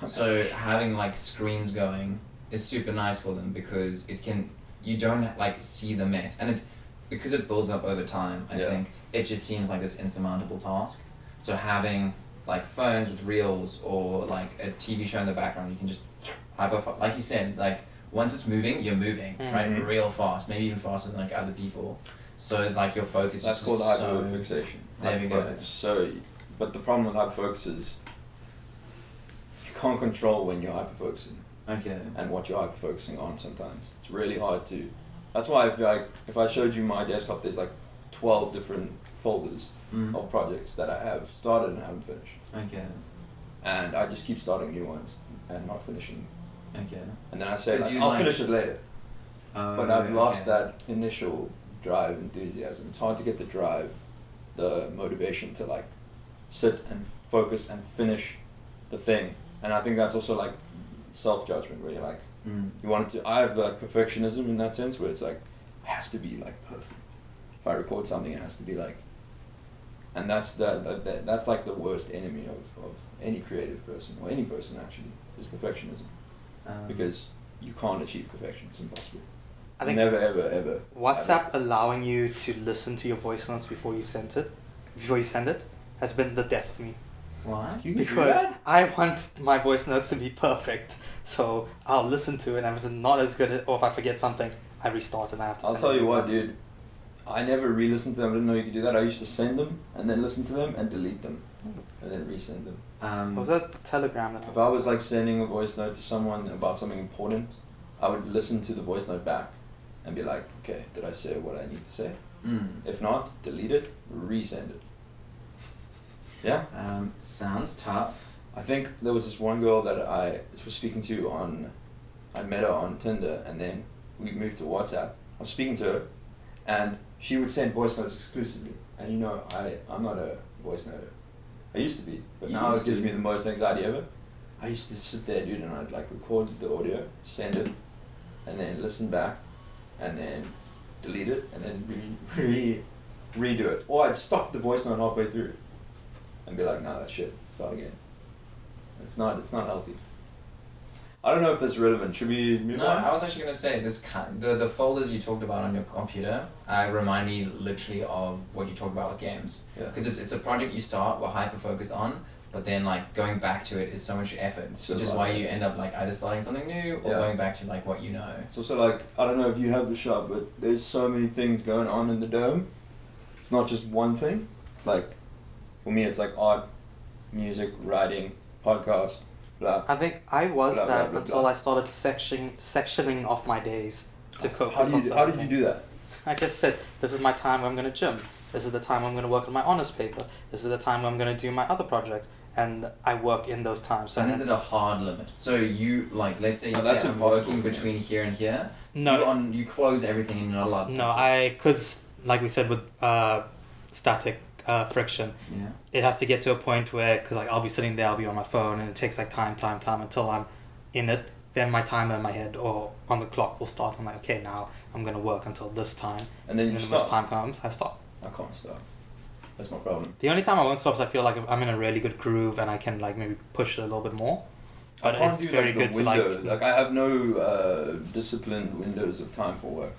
so having like screens going is super nice for them because you don't like see the mess, and because it builds up over time. I think it just seems like this insurmountable task. So having like phones with reels or like a TV show in the background, you can just like you said, like once it's moving, you're moving right real fast, maybe even faster than like other people. So like your focus is called hyperfixation. There we go. So, but the problem with hyperfocus is you can't control when you're hyperfocusing. Okay. And what you're hyperfocusing on sometimes. It's really hard to. That's why if I showed you my desktop, there's like 12 different folders of projects that I have started and haven't finished. Okay. and I just keep starting new ones and not finishing. Okay. And then I say, 'Cause like, you I'll like- finish it later. But I've lost okay. that initial drive, enthusiasm. It's hard to get the drive, the motivation to like sit and focus and finish the thing. And I think that's also like self-judgment, where you're like, you want it to. I have like perfectionism in that sense, where it's like, it has to be like perfect. If I record something, it has to be like. And that's that's like the worst enemy of any creative person, or any person actually, is perfectionism. Because you can't achieve perfection. It's impossible. I think Never, ever. WhatsApp allowing you to listen to your voice notes before you send it, has been the death of me. Why? You can do Because that? I want my voice notes to be perfect. So I'll listen to it, and if it's not as good, or if I forget something, I restart and I have to I'll send tell it you what, again. dude. I never re-listened to them. I didn't know you could do that. I used to send them and then listen to them and delete them and then resend them. Was that Telegram? That If I was like sending a voice note to someone about something important, I would listen to the voice note back and be like, okay, did I say what I need to say? If not, delete it, resend it. Yeah? Sounds tough. I think there was this one girl that I was speaking to I met her on Tinder, and then we moved to WhatsApp. I was speaking to her, and she would send voice notes exclusively. And you know, I'm not a voice noter. I used to be, but You now it used gives to. me the most anxiety ever. I used to sit there, dude, and I'd like record the audio, send it, and then listen back, and then delete it, and then redo it. Or I'd stop the voice note halfway through and be like, nah, that's shit, start again. It's not healthy. I don't know if that's relevant. Should we move No, on? I was actually gonna say the folders you talked about on your computer remind me literally of what you talked about with games. Yeah. Because it's a project you start, we're hyper focused on, but then like going back to it is so much effort, It's a which is lot why of you effort. end up like either starting something new or Yeah. going back to like what you know. It's also like, I don't know if you have the shop, but there's so many things going on in the dome. It's not just one thing. It's like, for me, it's like art, music, writing, podcast, blah. I think I was Blah, blah, that blah, until blah. I started sectioning off my days to focus How on did you something. do that? I just said, this is my time where I'm going to gym. This is the time I'm going to work on my honours paper. This is the time I'm going to do my other project. And I work in those times. And is it a hard limit? So you like, let's say you No, say that's I'm impossible working for me. between here and here. No, You close everything and you're not allowed to no, touch it. because like we said with static friction, Yeah. it has to get to a point where, because like I'll be sitting there, I'll be on my phone, and it takes like time until I'm in it. Then my timer in my head or on the clock will start. I'm like, okay, now I'm gonna work until this time. And then you when stop. this time comes, I stop. I can't stop. That's my problem. The only time I won't stop is I feel like if I'm in a really good groove and I can like maybe push it a little bit more. But I can't it's do very like, the good window. to like. I have no disciplined windows of time for work.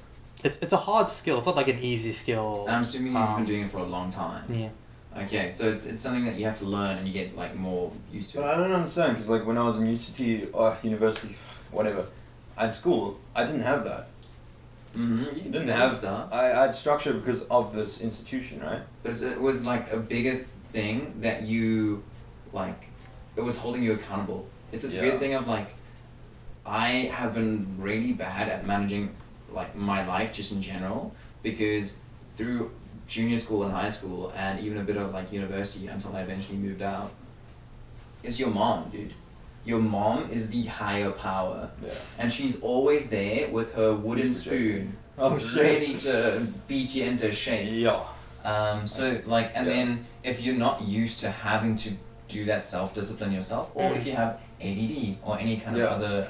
It's a hard skill. It's not like an easy skill. And I'm assuming you've been Um, doing it for a long time. Yeah. Okay, so it's something that you have to learn and you get like more used to. But I don't understand, because like when I was in UCT or university, whatever, and school, I didn't have that. Mm-hmm. You I can didn't do have stuff. I had structure because of this institution, right? But it was like a bigger thing that you, like, it was holding you accountable. It's this Yeah. weird thing of like, I have been really bad at managing like my life just in general, because through junior school and high school and even a bit of like university until I eventually moved out, it's your mom, dude. Your mom is the higher power, Yeah. and she's always there with her wooden Who's projecting? spoon, Oh shit. ready to beat you into shape. Yeah. So like, and Yeah. then if you're not used to having to do that self-discipline yourself, or if you have ADD or any kind of Yeah. other,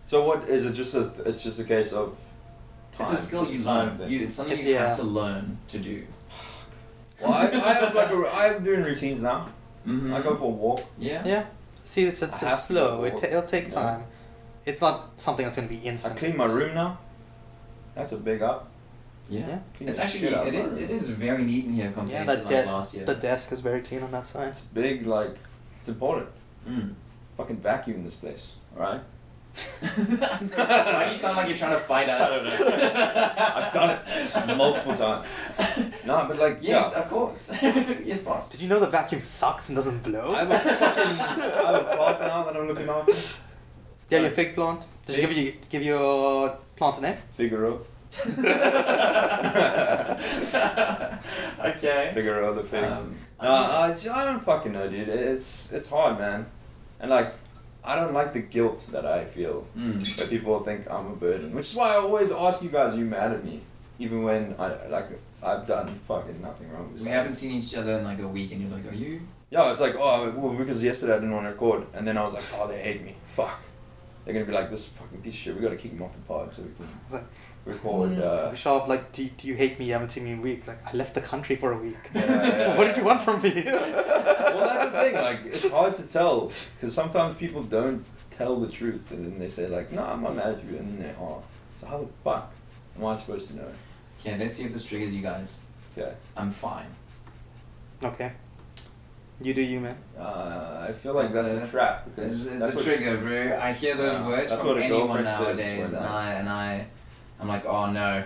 So what is it? It's just a case of time. it's a skill you time learn. thing. It's something It's- you yeah. have to learn to do. Well, I have like I'm doing routines now. Mm-hmm. I go for a walk. Yeah. Yeah. See, it's I have to slow. go for It'll take Yeah. time. It's not something that's going to be I instant. clean my room now. That's a big up. Yeah. Yeah. Clean It's the actually shit out of it my is room. it is very neat in here compared Yeah, to that like de- last year. The desk is very clean on that side. Big, like, it's important. Mm. Fucking vacuum this place, alright? I'm sorry, why do you sound like you're trying to fight us? I've done it multiple times. No, but like, Yes, yeah. of course. Yes, boss. Did you know the vacuum sucks and doesn't blow? I have a fucking, I have a plant now that I'm looking after. Yeah, your fig plant. Did you give your plant a name? Figaro. Okay. Figaro the fig. Um, No, I don't fucking know, dude. It's hard, man. And like, I don't like the guilt that I feel. That people think I'm a burden. Which is why I always ask you guys, are you mad at me? Even when I've done fucking nothing wrong. We haven't seen each other in like a week and you're like, are you? Yeah, it's like, oh, well, because yesterday I didn't want to record. And then I was like, oh, they hate me. Fuck. They're going to be like, this fucking piece of shit. We got to kick him off the pod so we can record. Hushav, like, do you hate me? You haven't seen me in a week. Like, I left the country for a week. Yeah. What did you want from me? Well, that's the thing. Like, it's hard to tell. Because sometimes people don't tell the truth. And then they say, like, no, I'm not mad at you. And then they are. So how the fuck am I supposed to know? Okay, let's see if this triggers you guys. Okay. I'm fine. Okay. You do you, man. I feel like that's a trap. Because it's a trigger, bro. I hear those words from anyone nowadays, and I'm like, oh no,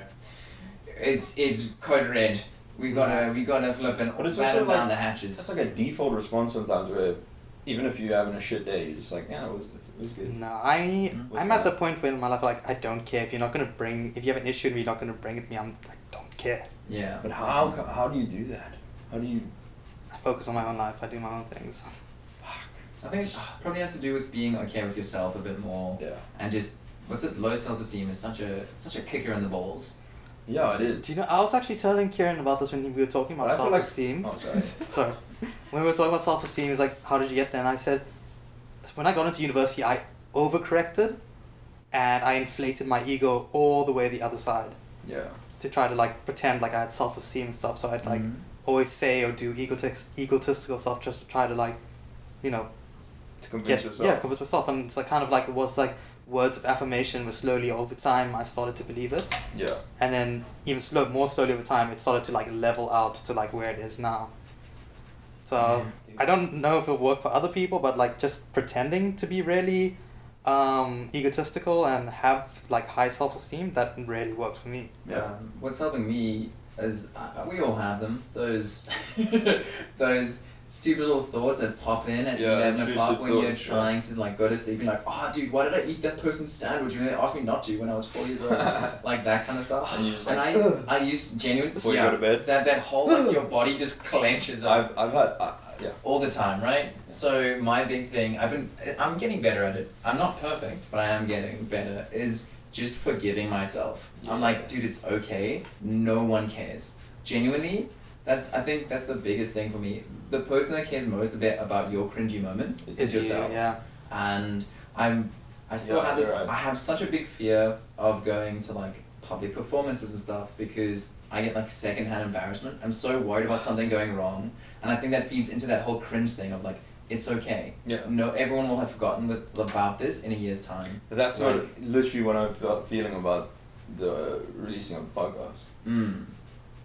it's code red. We gotta flip and batten down the hatches. That's like a default response sometimes, where even if you're having a shit day, you're just like, yeah, it was good. No, I'm at the point where in my life, like, I don't care if you have an issue and you're not gonna bring it to me. I'm like, don't care. Yeah. But how do you do that? How do you? I focus on my own life. I do my own things. I think it probably has to do with being okay with yourself a bit more. Yeah. And just low self-esteem is such a kicker in the balls. Yeah, it is. Do you know? I was actually telling Kieran about this when we were talking about self-esteem. Oh, sorry. Sorry. When we were talking about self-esteem, he was like, how did you get there? And I said, when I got into university, I overcorrected and I inflated my ego all the way the other side. Yeah. To try to like pretend like I had self-esteem and stuff. So I'd like always say or do egotistical stuff just to try to like, you know, to convince yourself. Yeah, convince myself. And it's like kind of like it was like words of affirmation, but slowly over time I started to believe it. Yeah. And then even more slowly over time it started to like level out to like where it is now. So I don't know if it'll work for other people, but like just pretending to be really egotistical and have like high self-esteem, that really works for me. Yeah. What's helping me is we all have them. Those stupid little thoughts that pop in at 11 o'clock when you're trying to like go to sleep. You're like, oh dude, why did I eat that person's sandwich when they asked me not to when I was 4 years old? Like that kind of stuff. And you just I used genuine before you go to bed. That whole like your body just clenches up. I've had all the time, right? So my big thing, I'm getting better at it. I'm not perfect, but I am getting better. Is just forgiving myself. Yeah. I'm like, dude, it's okay. No one cares. Genuinely, I think that's the biggest thing for me. The person that cares most about your cringy moments is yourself. Yeah. And I still have this. Right. I have such a big fear of going to like public performances and stuff because I get like secondhand embarrassment. I'm so worried about something going wrong, and I think that feeds into that whole cringe thing of like, it's okay. Yeah. No, everyone will have forgotten about this in a year's time. That's literally what I'm feeling about the releasing of the podcast.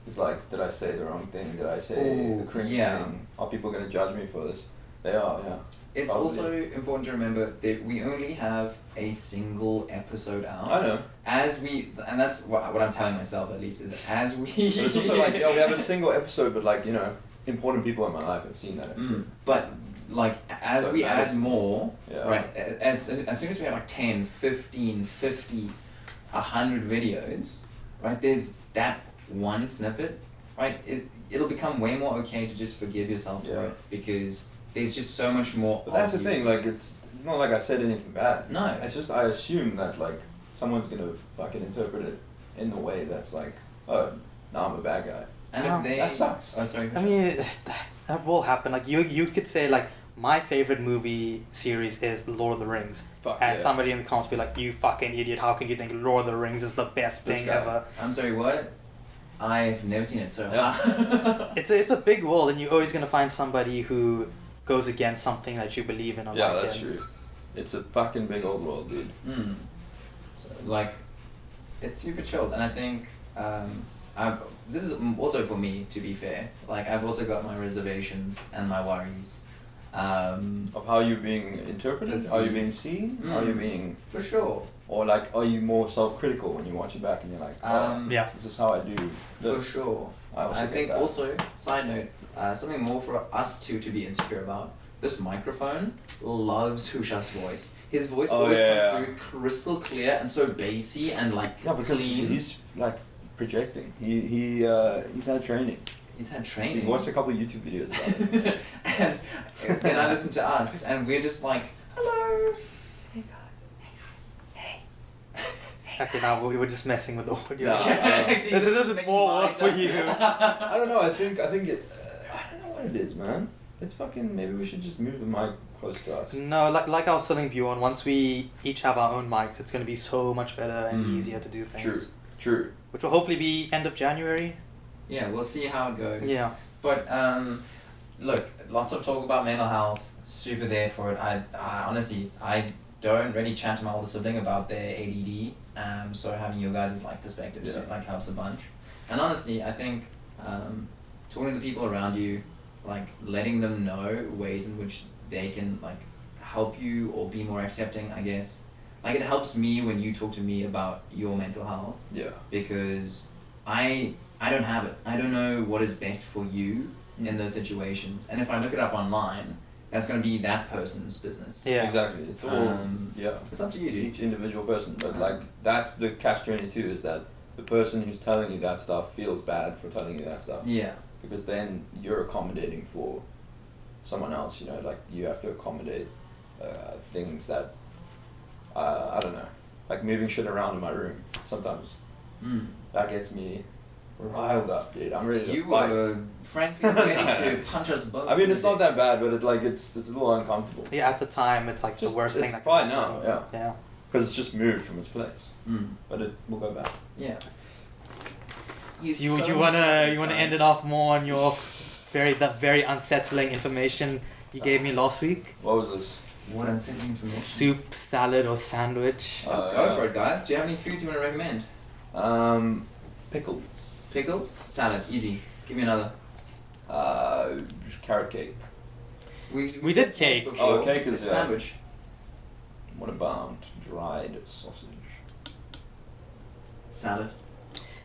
It's like, did I say the wrong thing? Did I say the cringe thing? Are people going to judge me for this? They are, yeah. It's probably. Also important to remember that we only have a single episode out. I know. And that's what I'm telling myself at least, is that as we... But it's also like, we have a single episode, but like, you know, important people in my life have seen that episode. But like, as we add more, right, as soon as we have like 10, 15, 50, 100 videos, right, there's that one snippet, right, it'll become way more okay to just forgive yourself for it, because there's just so much more. But that's the thing, like, it's not like I said anything bad. No. It's just I assume that like someone's gonna fucking interpret it in the way that's like, oh, now I'm a bad guy. And that sucks. Oh, sorry. I mean, that will happen. Like you could say like, my favorite movie series is Lord of the Rings. Somebody in the comments be like, you fucking idiot, how can you think Lord of the Rings is the best thing ever? I'm sorry, what? I've never seen it, so... It's a big world, and you're always going to find somebody who goes against something that you believe in or yeah, that's true. It's a fucking big old world, dude. So, like, it's super chilled, and I think... this is also for me, to be fair. Like, I've also got my reservations and my worries. Of how you're being interpreted? Are you being seen? Are you being... For sure. Or like, are you more self-critical when you watch it back and you're like, this is how I do this? For sure. I think also, side note, something more for us two to be insecure about. This microphone loves Hushav's voice. His voice always comes through crystal clear and so bassy and like because clean. He's like projecting. He's had training. He's watched a couple of YouTube videos about it. and then I listen to us and we're just like, Okay, now we were just messing with the audio. No, See, This is making more my work for job. you. I don't know. I think it. I don't know what it is, man. It's fucking. Maybe we should just move the mic close to us. No, like I was telling Bjorn, once we each have our own mics, it's going to be so much better and Mm. easier to do things. True. Which will hopefully be end of January. Yeah, we'll see how it goes. Yeah. But look, lots of talk about mental health. Super there for it. I honestly, I don't really chat to my older sibling about their ADD. So having your guys' like perspectives like helps a bunch. And honestly, I think talking to the people around you, like letting them know ways in which they can like help you or be more accepting, I guess. Like it helps me when you talk to me about your mental health. Yeah. Because I don't have it. I don't know what is best for you in those situations. And if I look it up online, that's going to be that person's business. Yeah. Exactly. It's all. Yeah. It's up to you, dude. Each individual person, but like that's the catch-22 is that the person who's telling you that stuff feels bad for telling you that stuff. Yeah. Because then you're accommodating for someone else. You know, like you have to accommodate things that I don't know, like moving shit around in my room. Sometimes that gets me riled up, dude. I'm ready to You fight. were frankly ready to punch us both. I mean, it's not that bad, but it's a little uncomfortable. Yeah, at the time, it's like Just- the worst thing. it's that fine can happen. now, Yeah. Because it's just moved from its place, but it will go back. Yeah. You wanna end it off more on your very unsettling information you gave me last week? What was this? What unsettling information. Soup, salad, or sandwich? Go for it, guys. Do you have any foods you want to recommend? Pickles. Pickles? Salad. Easy. Give me another. Carrot cake. We did said cake. before. Oh, cake is, The yeah. sandwich. What about dried sausage? Salad.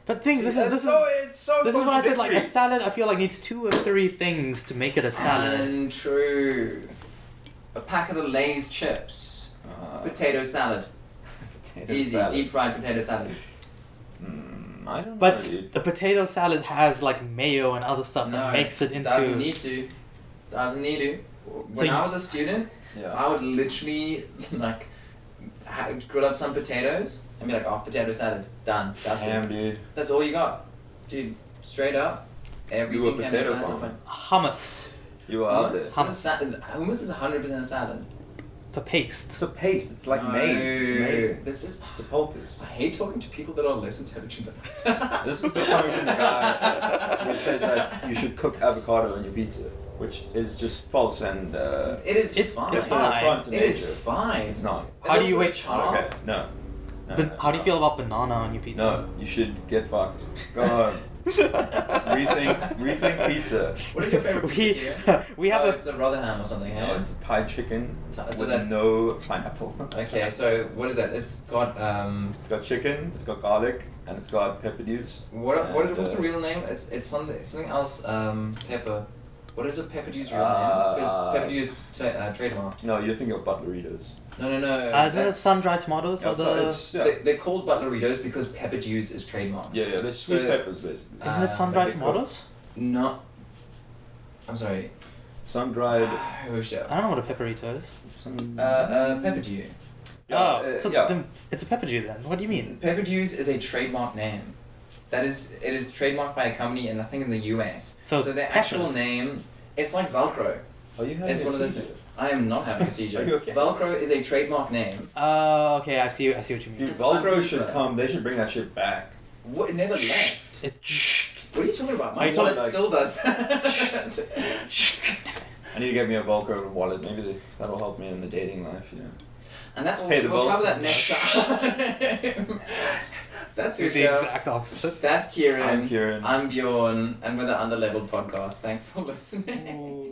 But think this is it's so what I said. Like a contradictory. salad, I feel like needs 2 or 3 things to make it a salad. Untrue. A packet of Lay's chips. Potato salad. Potato Easy. salad. Deep fried potato salad. I don't know, But dude. the potato salad has like mayo and other stuff that makes it into. Doesn't need to. Doesn't need to. When I was a student, Yeah. I would literally like grill up some potatoes and be like, oh, potato salad, done. That's Damn, it. dude. That's all you got, dude. Straight up, everything You a can be potato classified. farmer. Hummus. You were out there. Hummus is 100% salad. It's a paste. It's a paste. It's like No, maize. It's amazing. This is. It's a poultice. I hate talking to people that are less intelligent than us. This is coming from the guy who says that you should cook avocado in your pizza, which is just false and It is fine. it's an affront to It is nature. fine. It's not. How do you wait? Okay, no. But how do you feel about banana on your pizza? No, you should get fucked. Go home. Rethink pizza. What is your favorite pizza, Kieran? we have It's the Rotherham or something, No, yeah? it's the Thai chicken So with that's- no pineapple. Okay, so what is that? It's got It's got chicken, it's got garlic, and it's got pepper juice. what's the real name? It's something else. Pepper. What is a pepper juice real name? Is pepper juice trademark? No, you're thinking of Butleritos. No. isn't it that's- sun-dried tomatoes or the? They're called Butleritos because pepper juice is trademarked. Yeah, they're sweet So- peppers basically. Isn't it sun-dried maybe tomatoes? No. I'm sorry. Sun-dried. Hushav. I don't know what a pepperito is. Pepper juice. So yeah. then it's a pepper juice then. What do you mean? Pepper juice is a trademark name. It is trademarked by a company and I think in the US. So the actual peppers. name, it's like Velcro. Are you having It's a one of those seizure? things. I am not having a seizure. Are you okay? Velcro is a trademark name. Oh, okay. I see what you mean. Dude, It's Velcro Unusual. should come. They should bring that shit back. What? It never left. What are you talking about? Are My you wallet talking still does that. I need to get me a Velcro wallet. Maybe that'll help me in the dating life. You know. And that's Pay the we'll bill. cover that next time. That's Do your the show. exact opposite. That's Kieran. I'm Kieran. I'm Bjorn, and we're the Underleveled podcast. Thanks for listening. Ooh.